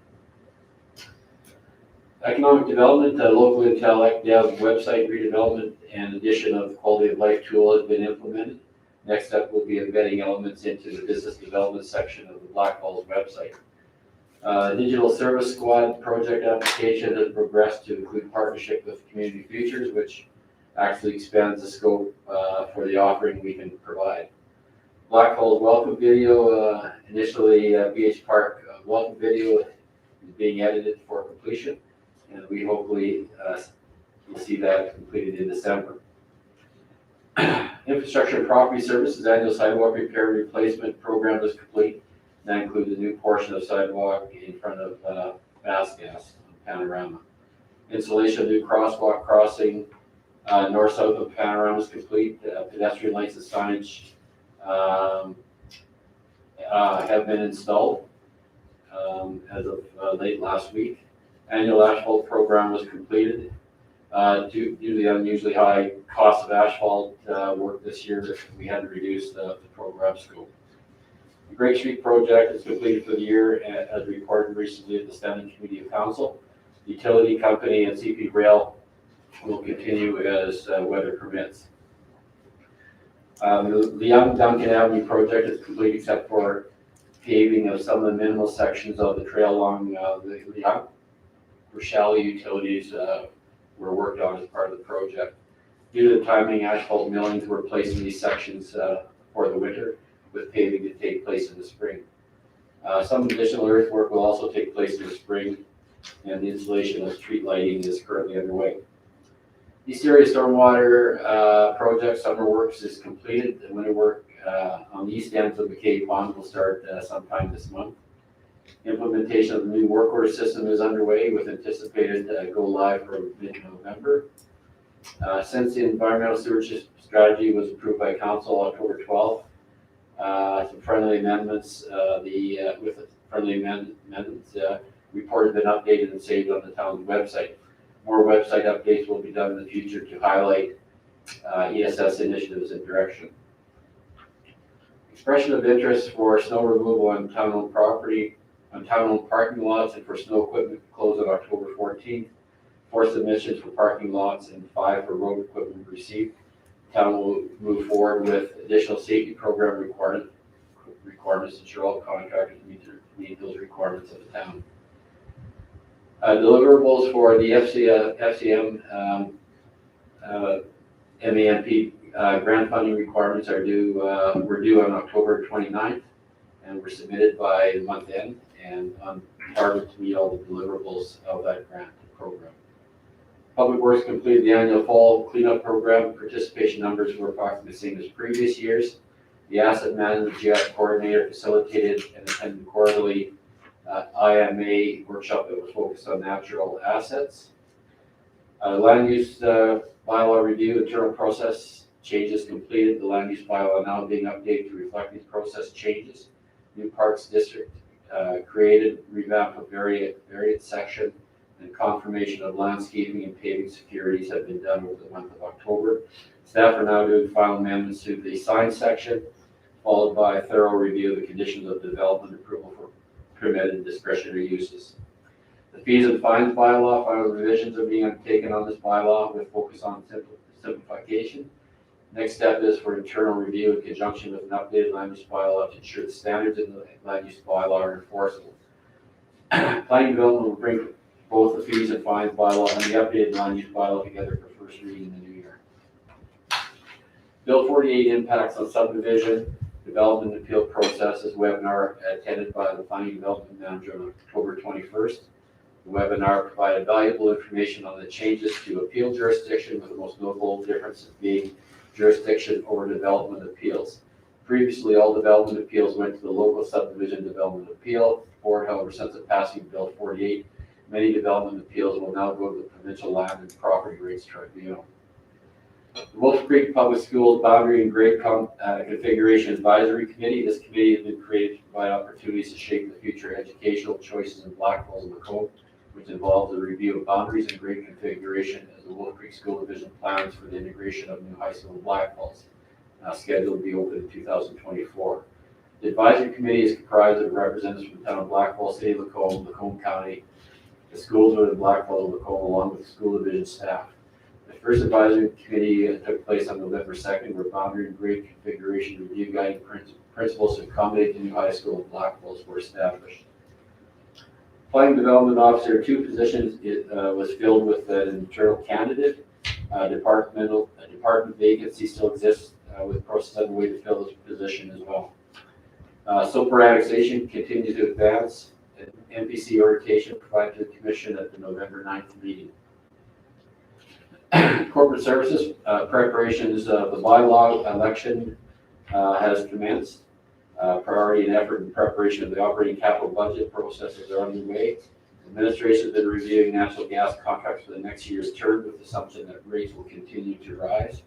Economic development, local Intel Dev website redevelopment and addition of quality of life tool has been implemented. Next up will be embedding elements into the business development section of the Blackfalds website. Digital Service Squad project application has progressed to include partnership with Community Futures, which actually expands the scope for the offering we can provide. Blackfalds welcome video, initially BHPARC welcome video is being edited for completion, and we hopefully will see that completed in December. Infrastructure and Property Services annual sidewalk repair replacement program is complete. That includes a new portion of sidewalk in front of Vasquez Panorama. Installation of new crosswalk crossing north-south of Panorama is complete. Pedestrian lights and signage have been installed as of late last week. Annual asphalt program was completed. Due to the unusually high cost of asphalt work this year, we had to reduce the program scope. The Great Street project is completed for the year as reported recently at the Standing Committee of Council. The utility company and CP Rail will continue as weather permits. The Young Duncan Avenue project is complete except for paving of some of the minimal sections of the trail along the Young, where shallow utilities were worked on as part of the project. Due to the timing, asphalt millings were placed in these sections for the winter, with paving to take place in the spring. Some additional earthwork will also take place in the spring, and the installation of street lighting is currently underway. East Area Stormwater Project Summer Works is completed. The winter work on the east ends of McKay Pond will start sometime this month. Implementation of the new work order system is underway with anticipated go live for mid-November. Since the environmental stewardship strategy was approved by Council October 12th, some friendly amendments, with the friendly amendments, report has been updated and saved on the town's website. More website updates will be done in the future to highlight ESS initiatives and direction. Expression of interest for snow removal on town-owned property, on town-owned parking lots, and for snow equipment closed on October 14th. 4 submissions for parking lots and 5 for road equipment received. Town will move forward with additional safety program requirements to ensure all contractors meet those requirements of the town. Deliverables for the FCM MAMP grant funding requirements are were due on October 29th and were submitted by the month end and on target to meet all the deliverables of that grant program. Public Works completed the annual fall cleanup program. Participation numbers were approximately the same as previous years. The asset management GIS coordinator facilitated and attended quarterly IMA workshop that was focused on natural assets. Land use bylaw review, internal process changes completed. The land use bylaw now being updated to reflect these process changes. New Parks District created, revamp of variant section, and confirmation of landscaping and paving securities have been done over the month of October. Staff are now doing final amendments to the sign section, followed by a thorough review of the conditions of development approval for permitted discretionary uses. The fees and fines bylaw, final revisions are being undertaken on this bylaw with focus on simplification. Next step is for internal review in conjunction with an updated land use bylaw to ensure the standards in the land use bylaw are enforceable. Planning development will bring both the fees and fines bylaw and the updated land use bylaw together for first reading in the new year. Bill 48 impacts on subdivision development appeal processes webinar attended by the planning development manager on October 21st. The webinar provided valuable information on the changes to appeal jurisdiction, with the most notable differences being jurisdiction over development appeals. Previously, all development appeals went to the local subdivision development appeal board. However, since the passing of Bill 48, many development appeals will now go to the Provincial Land and Property Rates Tribunal. The Wolf Creek Public Schools Boundary and Grade Configuration Advisory Committee. This committee has been created to provide opportunities to shape the future educational choices in Blackfalds and Lacombe, which involves a review of boundaries and grade configuration as the Wolf Creek School Division plans for the integration of new high school in Blackfalds, scheduled to be open in 2024. The advisory committee is comprised of representatives from the town of Blackfalds, City of Lacombe, Lacombe County, the schools within Blackfalds and Lacombe, along with the school division staff. The first advisory committee took place on November 2nd, where boundary and grade configuration review guiding principles to accommodate the new high school in Blackfalds were established. Planning development officer, 2 positions was filled with an internal candidate. Department vacancy still exists with process underway to fill this position as well. SOPR annexation continues to advance. An MPC orientation provided to the commission at the November 9th meeting. Corporate services, preparations of the bylaw election has commenced. Priority and effort in preparation of the operating capital budget processes are underway. Administration has been reviewing natural gas contracts for the next year's term with the assumption that rates will continue to rise.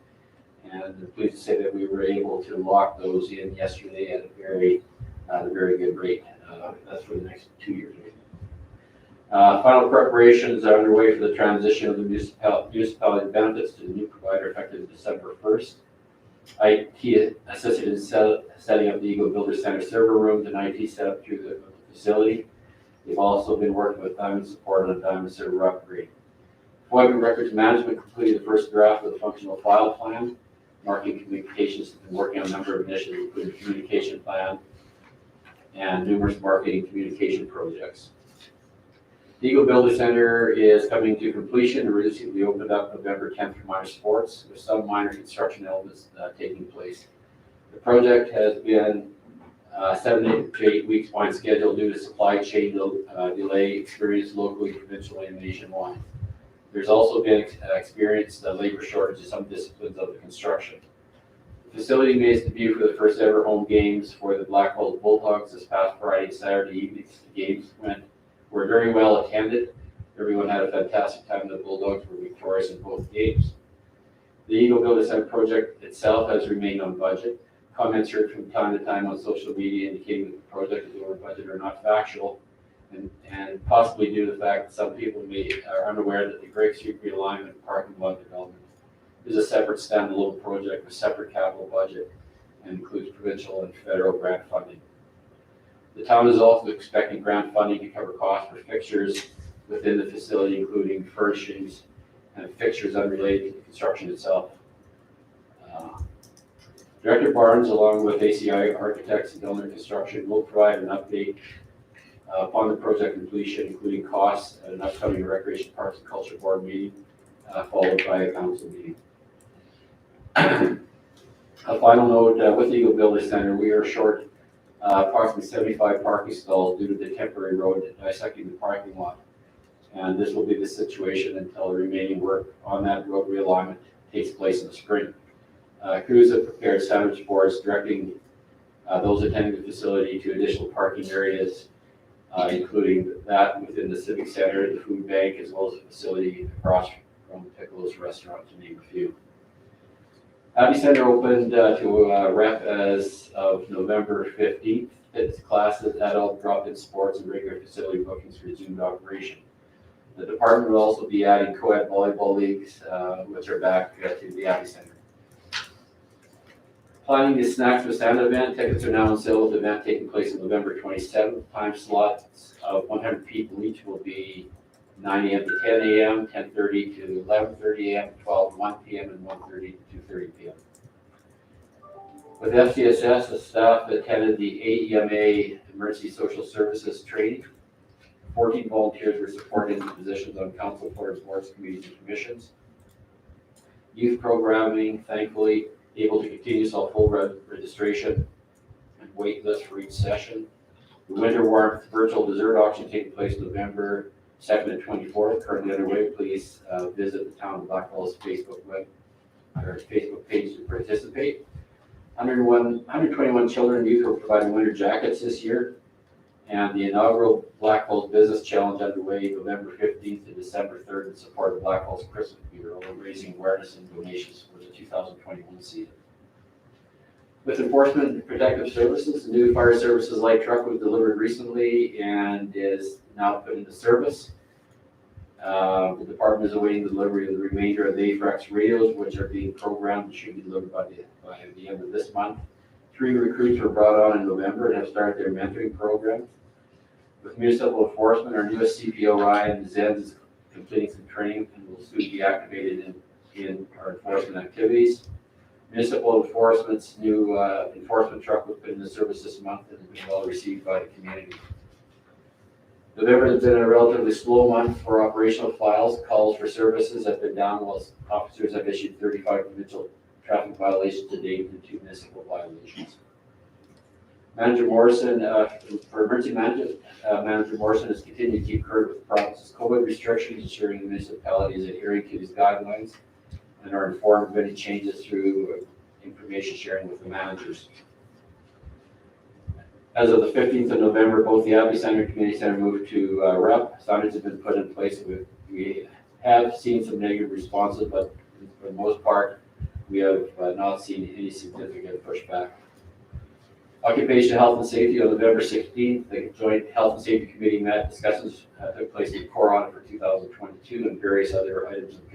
And I'm pleased to say that we were able to lock those in yesterday at a very at a very good rate. That's for the next 2 years. Final preparations are underway for the transition of the municipality benefits to the new provider effective December 1st. IT assisted in setting up the Eagle Builder Center server rooms and IT set up through the facility. They've also been working with Diamond Support on a Diamond server upgrade. Appointment Records Management completed the first draft of the functional file plan. Marketing Communications has been working on a number of initiatives, including communication plan and numerous marketing communication projects. The Eagle Builder Center is coming to completion and recently opened up November 10th for minor sports, with some minor construction elements taking place. The project has been 7 to 8 weeks behind schedule due to supply chain delay experienced locally, provincially, and nationwide. There's also been experienced labor shortage in some disciplines of the construction. The facility made its debut for the first ever home games for the Blackfalds Bulldogs this past Friday and Saturday evenings. The games were very well attended. Everyone had a fantastic time. The Bulldogs were victorious in both games. The Eagle Builder Center project itself has remained on budget. Comments heard from time to time on social media indicating that the project is over budget are not factual, and possibly due to the fact that some people are unaware that the Great Street realignment and parking lot development is a separate standalone project with separate capital budget and includes provincial and federal grant funding. The town is also expecting grant funding to cover costs for fixtures within the facility, including furnishings and fixtures unrelated to the construction itself. Director Barnes, along with ACI Architects and Builder Construction, will provide an update upon the project completion, including costs at an upcoming Recreation Parks and Culture Board meeting, followed by a council meeting. A final note, with the Eagle Builder Center, we are short approximately 75 parking stalls due to the temporary road dissecting the parking lot. And this will be the situation until the remaining work on that road realignment takes place in the spring. Crews have prepared sandwich boards directing those attending the facility to additional parking areas, including that within the Civic Center, the food bank, as well as the facility across from Piccolo's restaurant, to name a few. Abbey Center opened to rep as of November 15th. Fitness classes, adult drop-in sports, and regular facility bookings resumed operation. The department will also be adding co-ed volleyball leagues, which are back to the Abbey Center. Planning the Snacks with Santa event. Tickets are now on sale with the event taking place on November 27th. Time slots of 100 people each will be 9 a.m. to 10 a.m., 10:30 to 11:30 a.m., 12 to 1 p.m., and 1:30 to 2:30 p.m. With FCSS, the staff attended the AEMA Emergency Social Services training. 14 volunteers were supported in positions on council, boards, committees, and commissions. Youth programming, thankfully, able to continue full registration and wait list for each session. The Winter Warmth virtual dessert auction taking place November 2nd and 24th, currently underway. Please visit the Town of Blackfalds Facebook page to participate. 121 children and youth were providing winter jackets this year, and the inaugural Blackfalds Business Challenge underway November 15th to December 3rd in support of Blackfalds Christmas Bureau, raising awareness and donations for the 2021 season. With enforcement and protective services, the new fire services light truck was delivered recently and is now put into service. The department is awaiting the delivery of the remainder of the AFRAX radios, which are being programmed and should be delivered by the end of this month. 3 recruits were brought on in November and have started their mentoring program. With municipal enforcement, our newest CPO, Ryan Zenz, is completing some training and will soon be activated in our enforcement activities. Municipal enforcement's new enforcement truck was put into service this month and has been well received by the community. November has been a relatively slow month for operational files. Calls for services have been down while officers have issued 35 provincial traffic violations to date and 2 municipal violations. Manager Morrison, for emergency management, Manager Morrison has continued to keep current with the province's COVID restrictions, ensuring the municipality is adhering to these guidelines and are informed of any changes through information sharing with the managers. As of the 15th of November, both the Abbey Center and Community Center moved to REP. Standards have been put in place. We have seen some negative responses, but for the most part, we have not seen any significant pushback. Occupational Health and Safety on November 16th, the Joint Health and Safety Committee met, discussions took place in core audit for 2022 and various other items of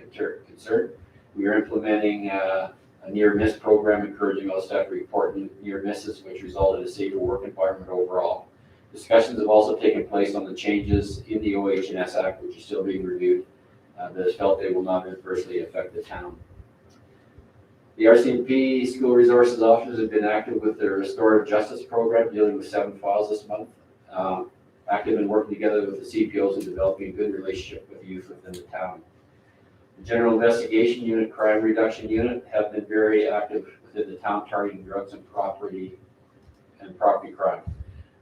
concern. We are implementing a near miss program, encouraging all staff to report near misses, which resulted in a safer work environment overall. Discussions have also taken place on the changes in the OH&S Act, which is still being reviewed, that has felt they will not adversely affect the town. The RCMP School Resources Officers have been active with their restorative justice program, dealing with 7 files this month. Active in working together with the CPOs and developing a good relationship with youth within the town. The General Investigation Unit, Crime Reduction Unit have been very active within the town, targeting drugs and property crime.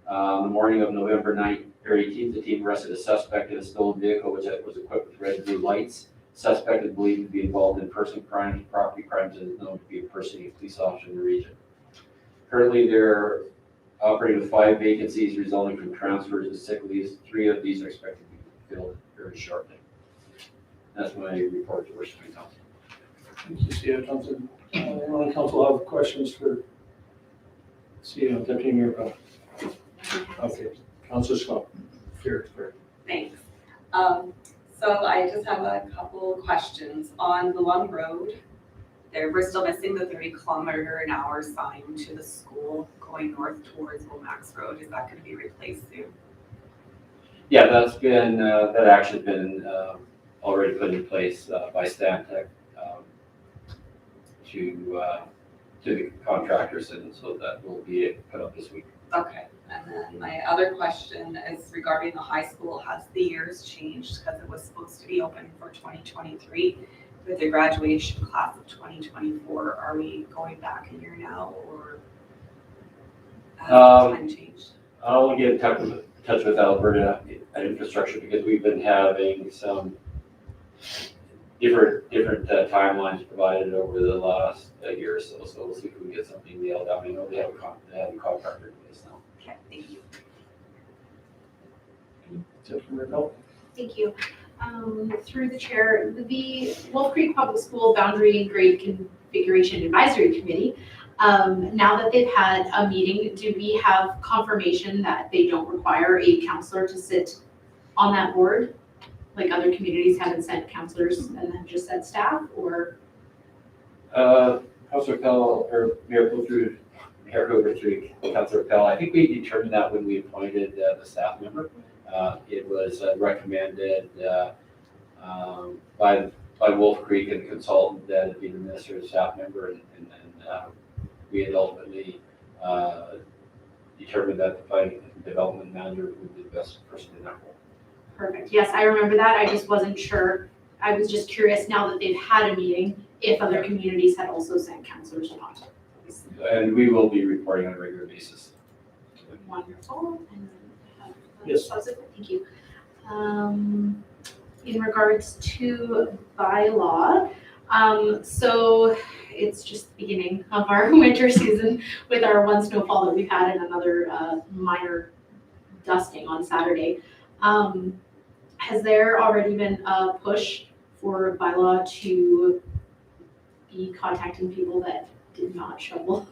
On the morning of November 18th, the team arrested a suspect in a stolen vehicle which was equipped with red and blue lights. Suspect is believed to be involved in person crimes, property crimes, and is known to be impersonating a police officer in the region. Currently, they're operating with 5 vacancies resulting from transfers and sick leaves. 3 of these are expected to be filled very shortly. That's my report to Worship Council. Thank you, CEO Thompson. Anyone on council have questions for CEO Deputy Mayor Bell? Okay, Councillor Scott. Here. Thanks. So I just have a couple questions. On the Lung Road, we're still missing the 30-kilometer-an-hour sign to the school going north towards Lomax Road. Is that going to be replaced soon? Yeah, that's been, that action's been already put in place by Stantec to the contractors, and so that will be put up this week. Okay, and then my other question is regarding the high school. Has the years changed? Because it was supposed to be open for 2023 with the graduation class of 2024. Are we going back a year now, or has the time changed? I'll get in touch with Alberta Infrastructure, because we've been having some different timelines provided over the last year or so. So we'll see if we can get something nailed down. I know they have a contractor in place now. Okay, thank you. Deputy Mayor Bell. Thank you. Through the chair, the Wolf Creek Public School Boundary and Grade Configuration Advisory Committee, now that they've had a meeting, do we have confirmation that they don't require a counselor to sit on that board? Like other communities haven't sent counselors and then just said staff, or? Councillor Pell, or Mayor through Councillor Pell, I think we determined that when we appointed the staff member. It was recommended by Wolf Creek and the consultant that it be the administrative staff member, and we had ultimately determined that the planning and development manager would be the best person in that role. Perfect. Yes, I remember that. I just wasn't sure. I was just curious now that they've had a meeting, if other communities had also sent counselors or not. And we will be reporting on a regular basis. Wonderful. And Yes. thank you. In regards to bylaw, so it's just the beginning of our winter season with our one snowfall that we've had and another minor dusting on Saturday. Has there already been a push for bylaw to be contacting people that did not shovel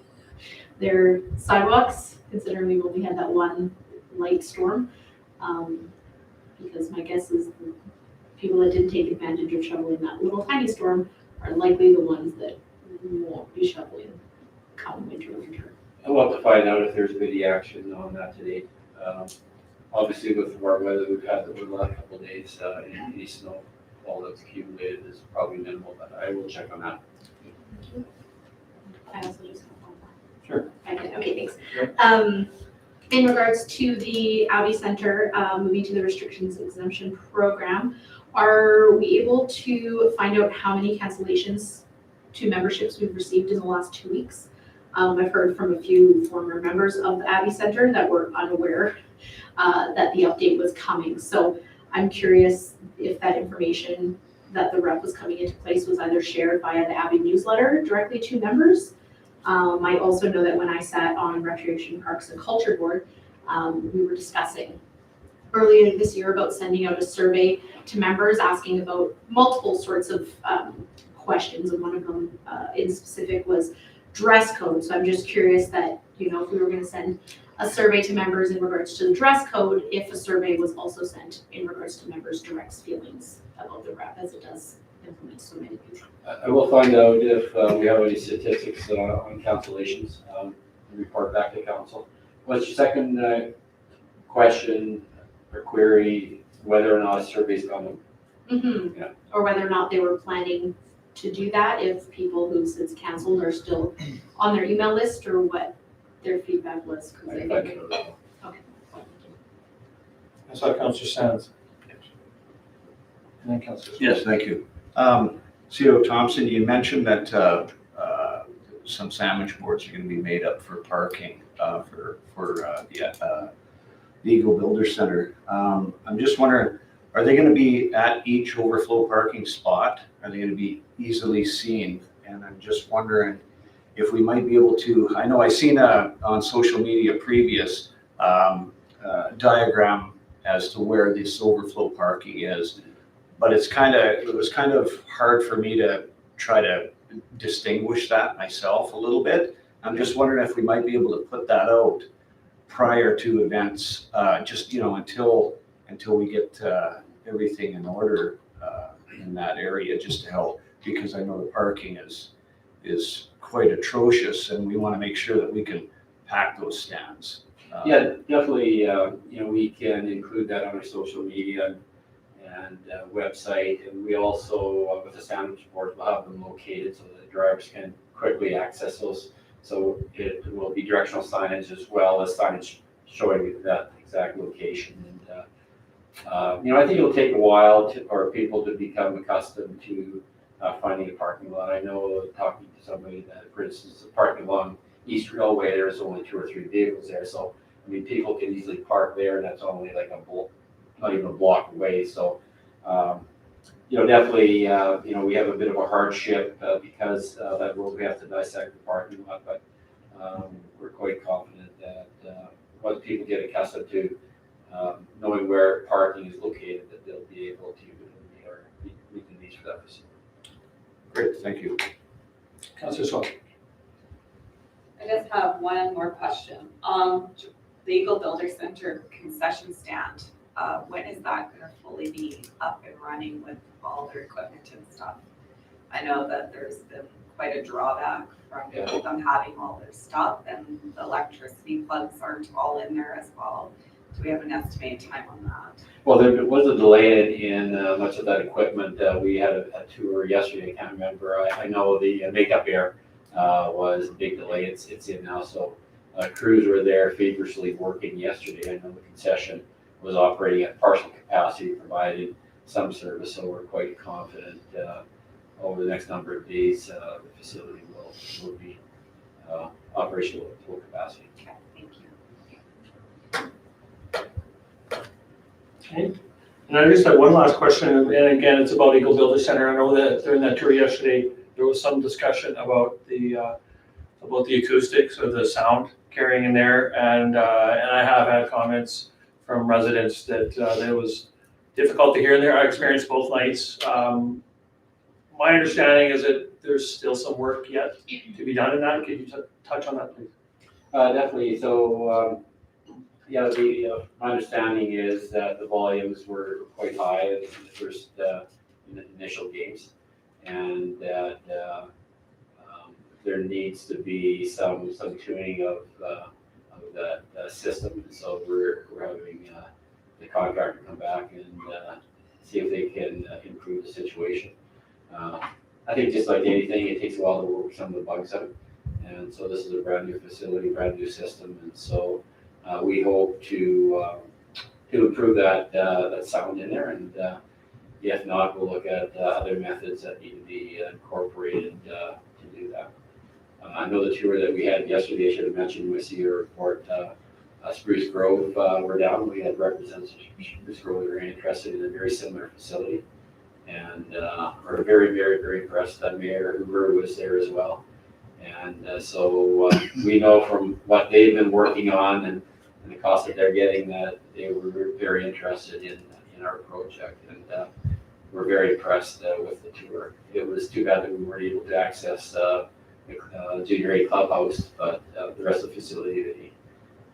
their sidewalks, considering we've only had that one light storm? Because my guess is the people that didn't take advantage of shoveling that little tiny storm are likely the ones that won't be shoveling come winter. I'll have to find out if there's been any action on that today. Obviously, with the warm weather we've had over the last couple of days, any snowfall that's accumulated is probably minimal, but I will check on that. I also just have one more. Sure. Okay, thanks. Yep. In regards to the Abbey Center, moving to the restrictions exemption program, are we able to find out how many cancellations to memberships we've received in the last 2 weeks? I've heard from a few former members of the Abbey Center that were unaware that the update was coming. So I'm curious if that information that the rep was coming into place was either shared via the Abbey newsletter directly to members. I also know that when I sat on Recreation, Parks and Culture Board, we were discussing earlier this year about sending out a survey to members asking about multiple sorts of questions, and one of them in specific was dress code. So I'm just curious that you know, if we were gonna send a survey to members in regards to the dress code, if a survey was also sent in regards to members' direct feelings about the rep, as it does implement so many things. I will find out if we have any statistics on cancellations, and report back to council. What's your second question or query, whether or not a survey's gone? Mm-hmm. Yeah. Or whether or not they were planning to do that, if people who since canceled are still on their email list, or what their feedback was, because I think. Okay. I saw Councillor Sands. And then Councillor. Yes, thank you. CO Thompson, you mentioned that some sandwich boards are going to be made up for parking for the Eagle Builder Center. I'm just wondering, are they going to be at each overflow parking spot? Are they going to be easily seen? And I'm just wondering if we might be able to, I know I seen on social media previous diagram as to where this overflow parking is, but it was kind of hard for me to try to distinguish that myself a little bit. I'm just wondering if we might be able to put that out prior to events, just, until we get everything in order in that area, just to help, because I know the parking is quite atrocious, and we want to make sure that we can pack those stands. Yeah, definitely, we can include that on our social media and website, and we also, with the sandwich boards, we'll have them located so that drivers can quickly access those. So it will be directional signage as well as signage showing that exact location. And I think it'll take a while for people to become accustomed to finding a parking lot. I know, talking to somebody that, for instance, the parking along East Railway, there's only 2 or 3 vehicles there. So, people can easily park there, and that's only like not even a block away. So, definitely, we have a bit of a hardship because that road, we have to dissect the parking lot, but we're quite confident that once people get accustomed to knowing where parking is located, that they'll be able to meet the needs for that facility. Great, thank you. Councillor Swan. I just have one more question. The Eagle Builder Center concession stand, when is that going to fully be up and running with all their equipment and stuff? I know that there's been quite a drawback from them having all their stuff, and the electricity plugs aren't all in there as well. Do we have an estimated time on that? Well, there was a delay in much of that equipment. We had a tour yesterday. I can't remember. I know the makeup air was a big delay. It's in now, so crews were there feverishly working yesterday. I know the concession was operating at partial capacity, providing some service, so we're quite confident over the next number of days the facility will be operational at full capacity. Okay, thank you. Okay. And I just have one last question, and again, it's about Eagle Builder Center. I know that during that tour yesterday, there was some discussion about the acoustics or the sound carrying in there, and I have had comments from residents that it was difficult to hear in there. I experienced both nights. My understanding is that there's still some work yet to be done in that. Could you touch on that, please? Definitely. So, my understanding is that the volumes were quite high in the first in the initial games, and that there needs to be some tuning of that system. So we're having the contractor come back and see if they can improve the situation. I think just like anything, it takes a while to work some of the bugs out, and so this is a brand new facility, brand new system, and so we hope to improve that sound in there, and if not, we'll look at other methods that need to be incorporated to do that. I know the tour that we had yesterday, I should have mentioned in my CEO report, Spruce Grove were down. We had representatives from Spruce Grove that are interested in a very similar facility, and we're very, very, very impressed that Mayor Hoover was there as well. And so we know from what they've been working on and the cost that they're getting that they were very interested in our project, and we're very impressed with the tour. It was too bad that we weren't able to access junior A clubhouse, but the rest of the facility,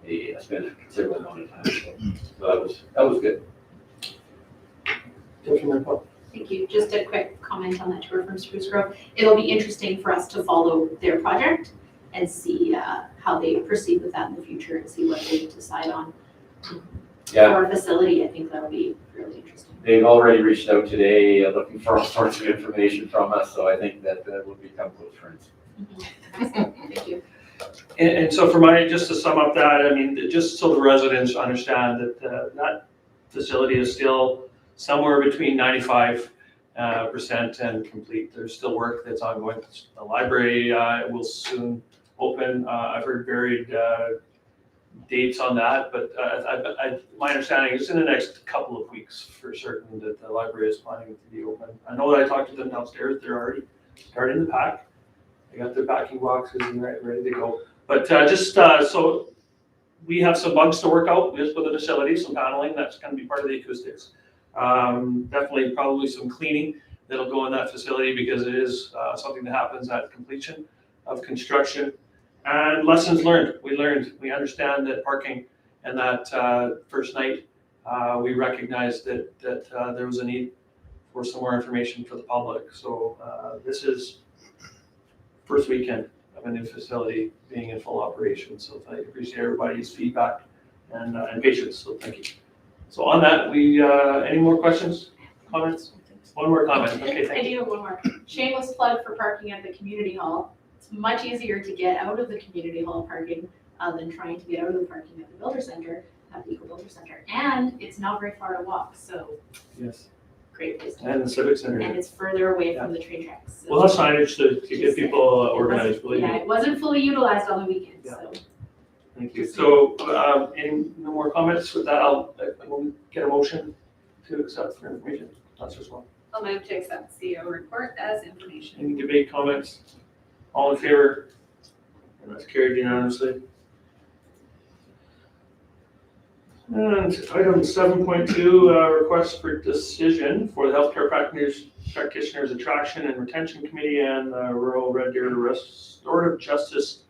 they spent a considerable amount of time, so that was good. Thank you. Just a quick comment on that tour from Spruce Grove. It'll be interesting for us to follow their project and see how they proceed with that in the future and see what they decide on. Yeah. For a facility, I think that'll be really interesting. They've already reached out today, looking for all sorts of information from us, so I think that we'll become close friends. Thank you. And so just to sum up that, I mean, just so the residents understand that that facility is still somewhere between 95% and complete. There's still work that's ongoing. The library will soon open. I've heard varied dates on that, but my understanding is in the next couple of weeks for certain that the library is planning to be open. I know that I talked to them downstairs. They're already starting to pack. They got their packing boxes and ready to go. But so we have some bugs to work out just with the facility, some paneling, that's gonna be part of the acoustics. Definitely probably some cleaning that'll go in that facility because it is something that happens at completion of construction. And lessons learned, we understand that parking and that first night, we recognized that there was a need for some more information for the public. So this is first weekend of a new facility being in full operation. So I appreciate everybody's feedback and patience, so thank you. So on that, any more questions, comments? One more comment, okay, I thank you. do have one more. Shameless plug for parking at the community hall. It's much easier to get out of the community hall parking than trying to get out of the parking at the Builder Center, at the Eco Builder Center. And it's not very far to walk, so Yes, great place to and the Civic Center. And it's further away from the train tracks. So We'll have signage to get people organized, believe Yeah, me. it wasn't fully utilized on the weekends, Yeah. so. Thank you. So, any no more comments with that? I'll get a motion to accept for information. That's just one. I'll move to accept CAO report as information. Any debate, comments? All in favor? And that's carried unanimously. And item 7.2, request for decision for the Healthcare Practitioners Attraction and Retention Committee and Rural Red Deer Restorative Justice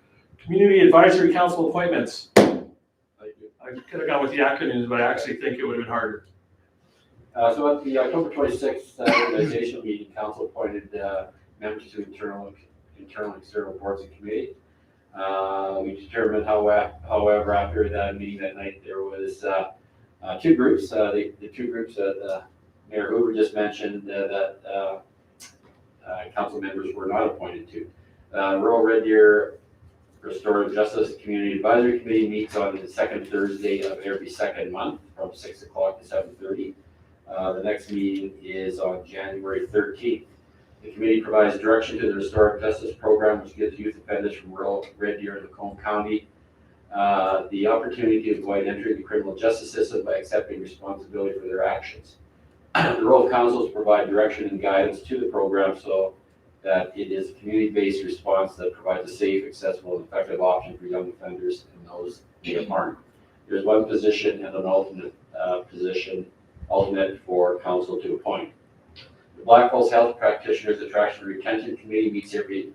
Community Advisory Council appointments. I could have gone with the acronyms, but I actually think it would have been harder. So at the October 26th organizational meeting, council appointed members to internal and external boards and committee. We determined, however, after that meeting that night, there was two groups. The two groups that Mayor Hoover just mentioned that council members were not appointed to. Rural Red Deer Restorative Justice Community Advisory Committee meets on the second Thursday of every second month from 6 o'clock to 7:30. The next meeting is on January 13th. The committee provides direction to the Restorative Justice Program, which gives youth offenders from rural Red Deer and Lacombe County the opportunity to avoid entering the criminal justice system by accepting responsibility for their actions. The role of councils provide direction and guidance to the program so that it is a community-based response that provides a safe, accessible, and effective option for young offenders and those they have harmed. There's one position and an alternate for council to appoint. The Blackfalds Health Practitioners Attraction and Retention Committee meets every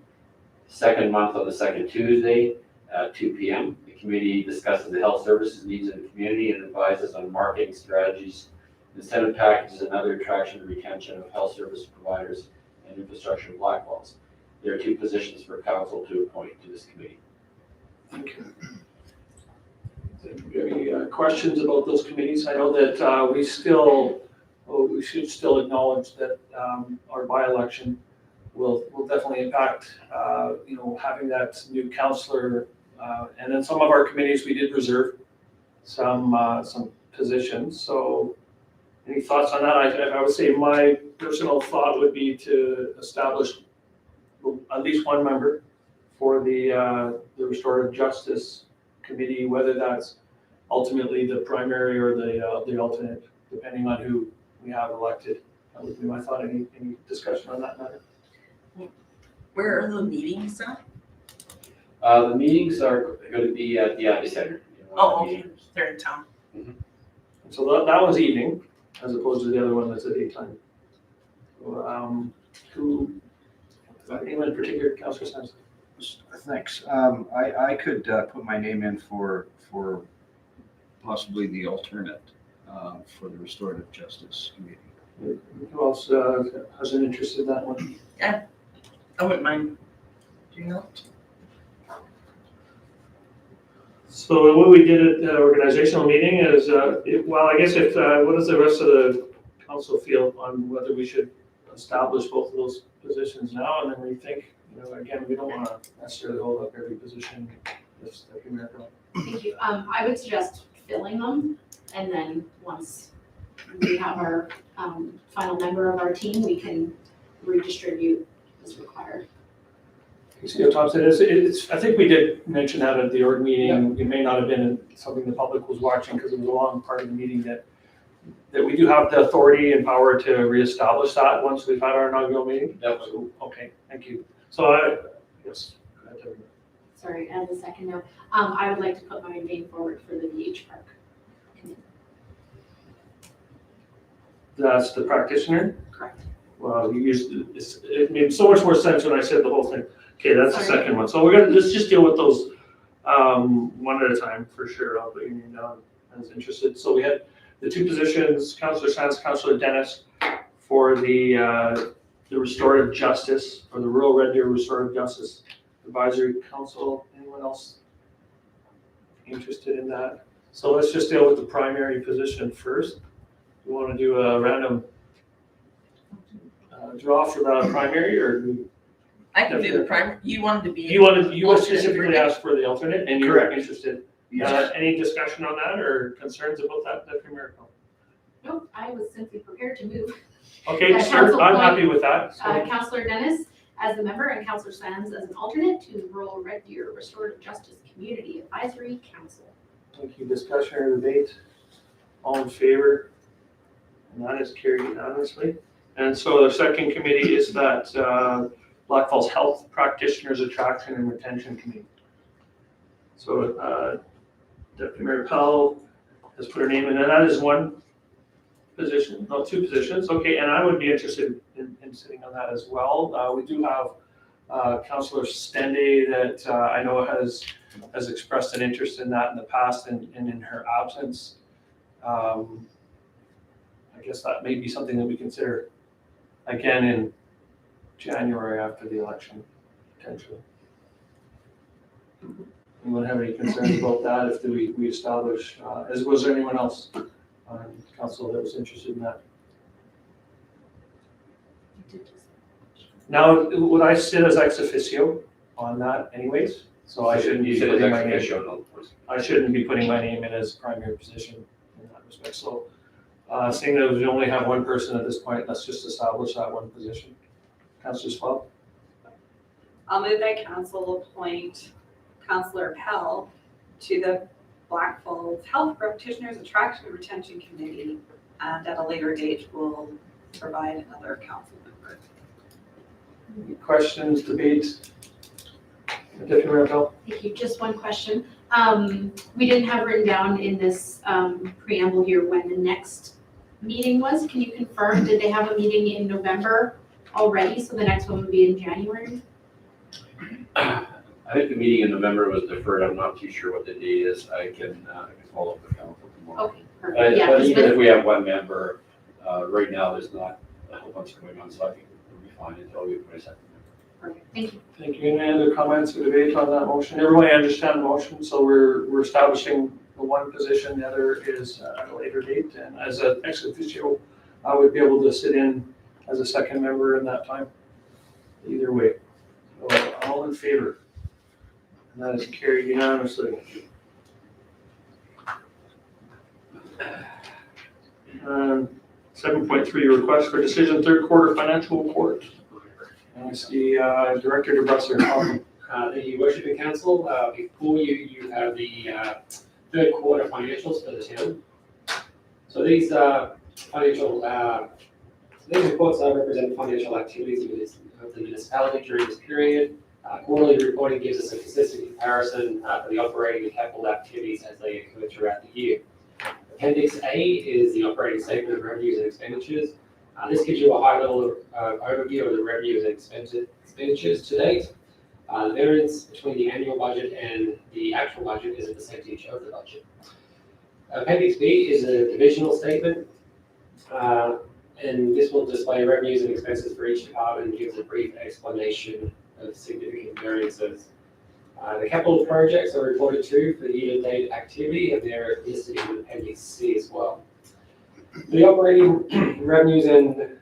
second month on the second Tuesday at 2 p.m. The committee discusses the health services needs in the community and advises on marketing strategies, incentive packages, and other attraction and retention of health service providers and infrastructure in Blackfalds. There are two positions for council to appoint to this committee. Thank you. Any questions about those committees? I know that we should still acknowledge that our by-election will definitely impact, having that new councillor. And then some of our committees, we did reserve some positions. So any thoughts on that? I would say my personal thought would be to establish at least one member for the Restorative Justice Committee, whether that's ultimately the primary or the alternate, depending on who we have elected. That would be my thought. Any discussion on that matter? Where are the meetings at? The meetings are going to be at the Abbey Center. Oh, okay, they're in town. So that was evening, as opposed to the other one that's at daytime. Anyone in particular, Councillor Sampson? Thanks. I could put my name in for possibly the alternate for the Restorative Justice Committee. Who else has an interest in that one? I wouldn't mind. Do you know? So what we did at the organizational meeting is, well, I guess what does the rest of the council feel on whether we should establish both of those positions now and then rethink? Again, we don't want to necessarily hold up every position. Thank you. I would suggest filling them, and then once we have our final member of our team, we can redistribute as required. See what Tom said. I think we did mention that at the org meeting. It may not have been something the public was watching because it was a long part of the meeting that we do have the authority and power to reestablish that once we've had our inaugural meeting. Yep. So, okay, thank you. So yes. Sorry, and the second note, I would like to put my name forward for the BHPARC committee. That's the practitioner? Correct. Well, it made so much more sense when I said the whole thing. Okay, that's the Sorry. second one. So let's just deal with those one at a time for sure. I'll put your name down as interested. So we had the two positions, Councillor Sands, Councillor Dennis, for the Restorative Justice, or the Rural Red Deer Restorative Justice Advisory Council. Anyone else interested in that? So let's just deal with the primary position first. We want to do a random draw for the primary, or do I can do the primary. You wanted to be. you specifically asked for the alternate, and you're Correct. interested? Yes. Any discussion on that or concerns about that, Deputy Mayor? Nope, I was simply prepared to move. Okay, sure, Council I'm point, happy with that. So, Councillor Dennis as the member and Councillor Sands as an alternate to the Rural Red Deer Restorative Justice Community Advisory Council. thank you. Discussion or debate? All in favor? And that is carried unanimously. And so the second committee is that Blackfalds Health Practitioners Attraction and Retention Committee. So Deputy Mayor Powell has put her name in, and that is one position, no, two positions. Okay, and I would be interested in sitting on that as well. We do have Councillor Stende that I know has expressed an interest in that in the past, and in her absence, I guess that may be something that we consider again in January after the election, potentially. Anyone have any concerns about that if we establish, as was there anyone else on council that was interested in that? Now, would I sit as ex officio on that anyways? So I shouldn't be You said putting it's my name, official, no, of course. I shouldn't be putting my name in as primary position in that respect. So seeing that we only have one person at this point, let's just establish that one position. Councillor Swab? I'll move that council appoint Councillor Pell to the Blackfalds Health Practitioners Attraction and Retention Committee, and at a later date, we'll provide another council member. Any questions, debate? Deputy Mayor Pell? Thank you. Just one question. We didn't have written down in this preamble here when the next meeting was. Can you confirm, did they have a meeting in November already? So the next one would be in January? I think the meeting in November was deferred. I'm not too sure what the date is. I can follow up with council tomorrow. Okay, perfect. Yeah, But 'cause even with- if we have one member, right now, there's not a whole bunch going on, so I think we'll be fine until we appoint a second member. perfect. Thank you. Thank you. Any other comments or debate on that motion? Everybody understand the motion, so we're establishing the one position, the other is at a later date. And as an ex officio, I would be able to sit in as a second member in that time, either way. So all in favor? And that is carried unanimously. 7.3, request for decision, third quarter financial report. And I see Director DeBrusser. Thank you, Worship and Council. Before you have the third quarter financials for the town. So these these reports represent financial activities of the municipality during this period. Quarterly reporting gives us a consistent comparison for the operating and capital activities as they occur throughout the year. Appendix A is the operating statement of revenues and expenditures. This gives you a high level overview of the revenues and expenditures to date. The variance between the annual budget and the actual budget is a percentage of the budget. Appendix B is a divisional statement, and this will display revenues and expenses for each department and gives a brief explanation of significant variances. The capital projects are reported to for the year-to-date activity, and they're listed in Appendix C as well. The operating revenues earned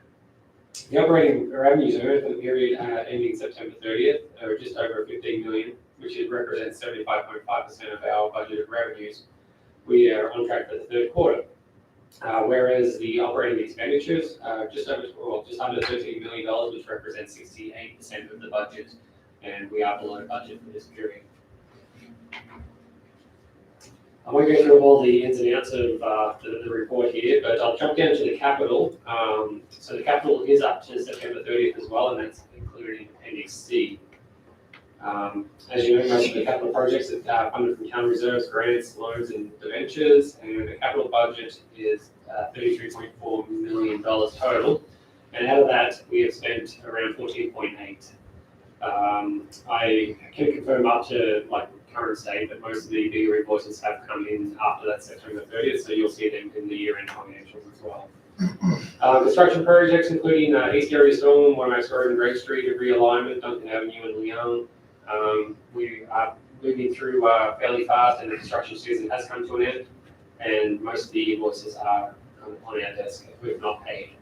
for the period ending September 30th are just over 15 million, which represents 75.5% of our budgeted revenues. We are on track for the third quarter. Whereas the operating expenditures are just under $13 million, which represents 68% of the budget, and we are below budget for this period. I won't go through all the ins and outs of the report here, but I'll jump down to the capital. So the capital is up to September 30th as well, and that's included in Appendix C. As you know, most of the capital projects are funded from town reserves, grants, loans, and debentures, and the capital budget is $33.4 million total. And out of that, we have spent around 14.8. I can confirm up to current state, but most of the bigger invoices have come in after that September 30th, so you'll see them in the year-end financials as well. Construction projects including East Area Storm, Watermax Road and Drake Street, a realignment, Duncan Avenue and Leon. We are moving through fairly fast, and the construction season has come to an end, and most of the invoices are on our desk if we've not paid.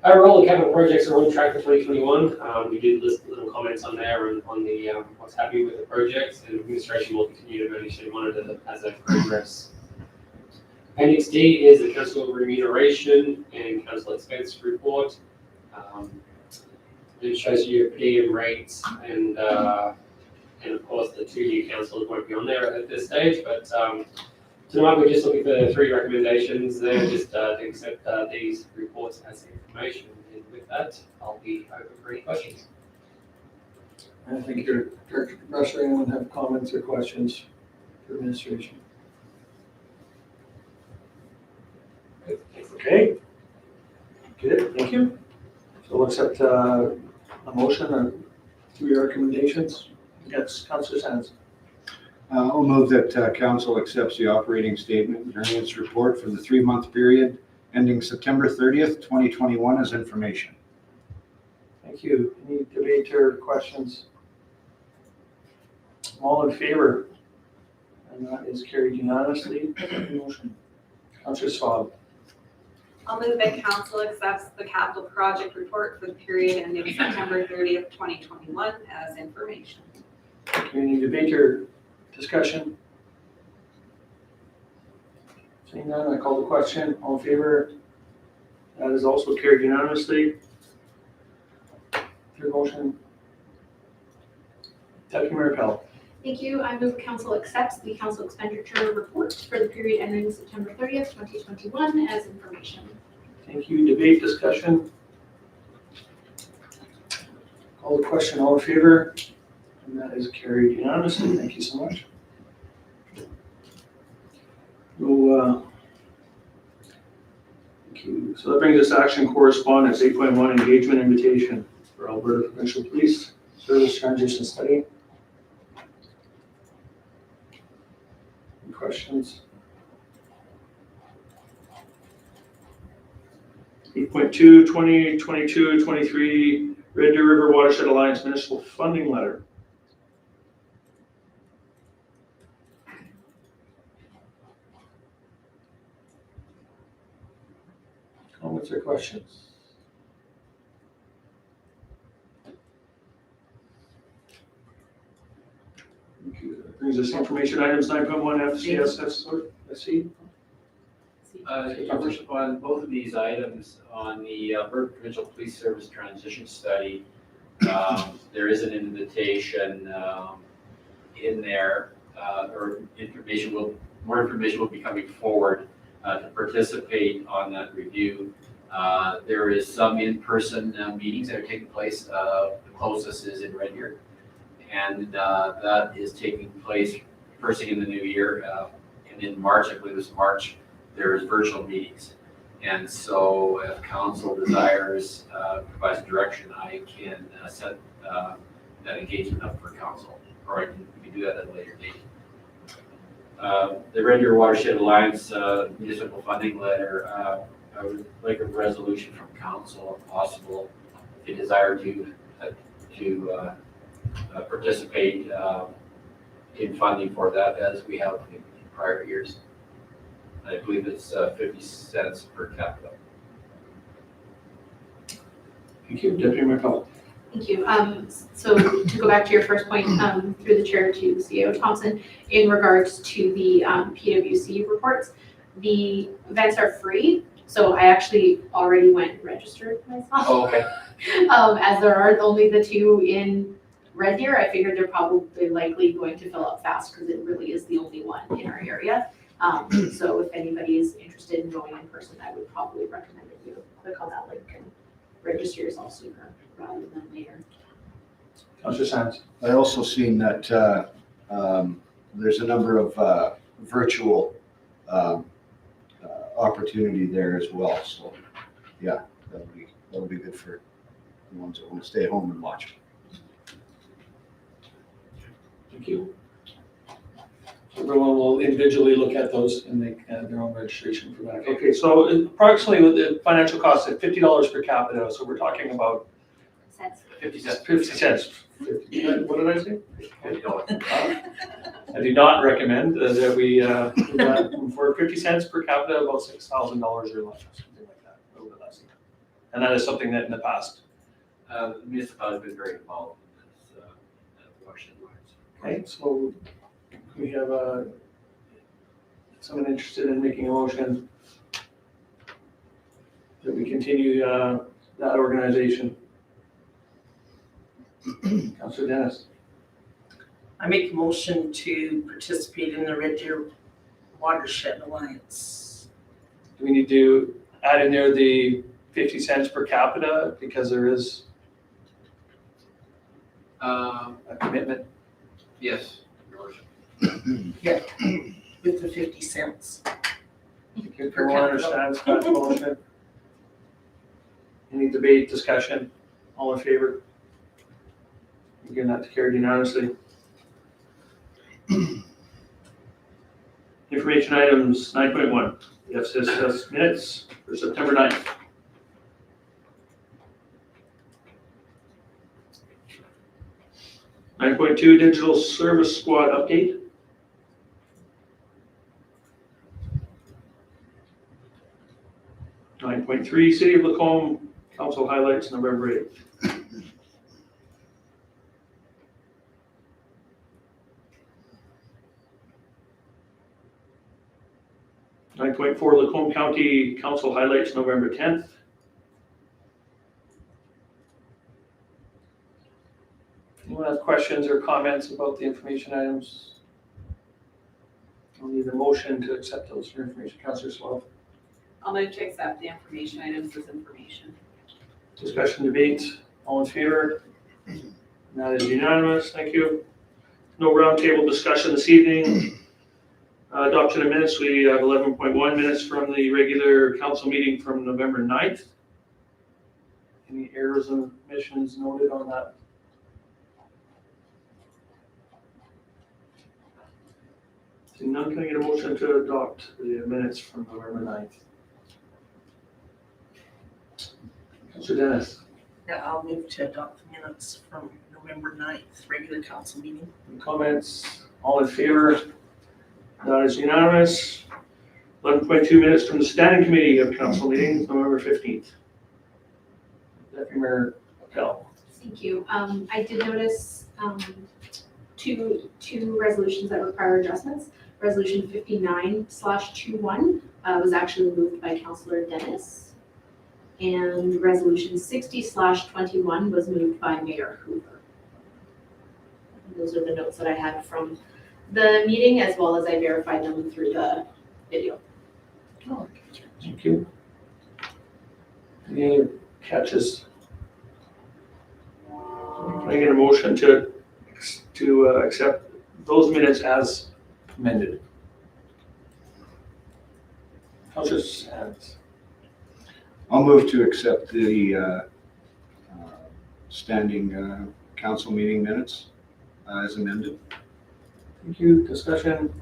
Overall, the capital projects are on track for 2021. We did list little comments on there on the what's happening with the projects, and administration will continue to manage and monitor them as they progress. Appendix D is the council remuneration and council expense report. It shows you your per diem rates, and of course the 2 new councillors won't be on there at this stage, but tonight we're just looking for 3 recommendations there, just to accept these reports as information. And with that, I'll be open for any questions. I think your Director Professor, anyone have comments or questions for administration? Okay. Good, thank you. So we'll accept a motion or 3 recommendations. Yes, Councillor Sands. I'll move that council accepts the operating statement and variance report for the 3-month period ending September 30th, 2021 as information. Thank you. Any debate or questions? All in favor? And that is carried unanimously. Motion. Councillor Swab. I'll move that council accepts the capital project report for the period ending September 30th, 2021 as information. Any debate or discussion? Seeing none, I call the question. All in favor? That is also carried unanimously. Your motion. Deputy Mayor Pell. Thank you. I move council accepts the council expenditure report for the period ending September 30th, 2021 as information. Thank you. Debate, discussion? Call the question. All in favor? And that is carried unanimously. Thank you so much. Thank you. So that brings us to action correspondence 8.1 engagement invitation for Alberta Provincial Police Service Transition Study. Any questions? 8.2 2022-23 Red Deer River Watershed Alliance Municipal Funding Letter. Comments or questions? Thank you. That brings us information items 9.1 FCSS. SC. Your worship, on both of these items, on the Alberta Provincial Police Service Transition Study, there is an invitation in there, or more information will be coming forward to participate on that review. There is some in-person meetings that are taking place. The closest is in Red Deer, and that is taking place first thing in the new year. And in March, I believe it was March, there's virtual meetings. And so if council desires, provides direction, I can set that engagement up for council, or we can do that at a later date. The Red Deer Watershed Alliance municipal funding letter, I would like a resolution from council if possible, if you desire to participate in funding for that as we have in prior years. I believe it's 50 cents per capita. Thank you, Deputy Mayor Powell. Thank you. So to go back to your first point, through the chair to CAO Thompson, in regards to the PwC reports, the events are free. So I actually already went and registered myself. Oh, okay. As there are only the two in Red Deer, I figured they're probably likely going to fill up fast because it really is the only one in our area. So if anybody is interested in going in person, I would probably recommend that you click on that link and register yourself sooner rather than later. Councillor Sands. I also seen that there's a number of virtual opportunity there as well. So, yeah, that'll be good for the ones that want to stay home and watch. Thank you. Everyone will individually look at those and make their own registration for that. Okay, so approximately with the financial cost at $50 per capita, so we're talking about Cents. 50 cents. 50 cents. What did I say? $50. I do not recommend that we do that. For 50 cents per capita, about $6,000 or less, something like that, a little bit less. And that is something that in the past. The municipal has been very involved in this watershed lines. Okay, so we have someone interested in making a motion that we continue that organization. Councillor Dennis. I make a motion to participate in the Red Deer Watershed Alliance. Do we need to add in there the 50 cents per capita because there is a commitment? Yes, Your Worship. Yeah, with the 50 cents. Everyone understands that motion? Any debate, discussion? All in favor? Again, that's carried unanimously. Information items 9.1, the FCSS minutes for September 9th. .2 Digital Service Squad update. 9.3 City of Lacombe Council highlights November 8th. 9.4 Lacombe County Council highlights November 10th. Anyone have questions or comments about the information items? I'll need a motion to accept those for information. Councillor Swell. I'll move to accept the information items as information. Discussion, debate, all in favor? That is unanimous, thank you. No roundtable discussion this evening. Adoption of minutes, we have 11.1 minutes from the regular council meeting from November 9th. Any errors and omissions noted on that? Seeing none, can I get a motion to adopt the minutes from November 9th? Councillor Dennis. Yeah, I'll move to adopt the minutes from November 9th, regular council meeting. Any comments? All in favor? That is unanimous. 11.2 minutes from the standing committee of council meetings, November 15th. Deputy Mayor Appel. Thank you. I did notice two resolutions that require adjustments. Resolution 59/21 was actually moved by Councillor Dennis. And resolution 60/21 was moved by Mayor Hoover. Those are the notes that I had from the meeting, as well as I verified them through the video. Thank you. Any other catches? Can I get a motion to accept those minutes as amended? Councillor Sands. I'll move to accept the standing council meeting minutes as amended. Thank you. Discussion?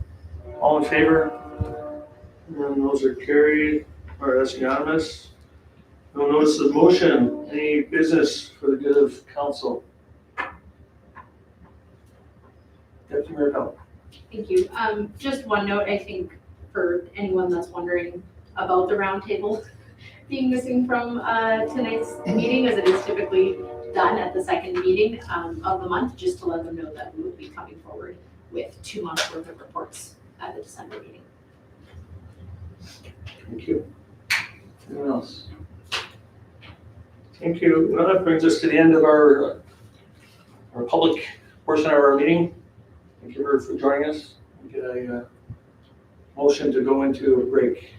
All in favor? And those are carried, or that's unanimous. No notice of motion. Any business for the good of council? Deputy Mayor Pell. Thank you. Just one note, I think, for anyone that's wondering about the roundtable being missing from tonight's meeting, as it is typically done at the second meeting of the month, just to let them know that we will be coming forward with 2 months worth of reports at the December meeting. Thank you. Anyone else? Thank you. Well, that brings us to the end of our public portion of our meeting. Thank you for joining us. We get a motion to go into a break.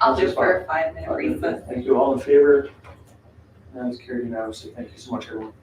I'll do for a 5-minute recess. Thank you. All in favor? And it's carried unanimously. Thank you so much, everyone.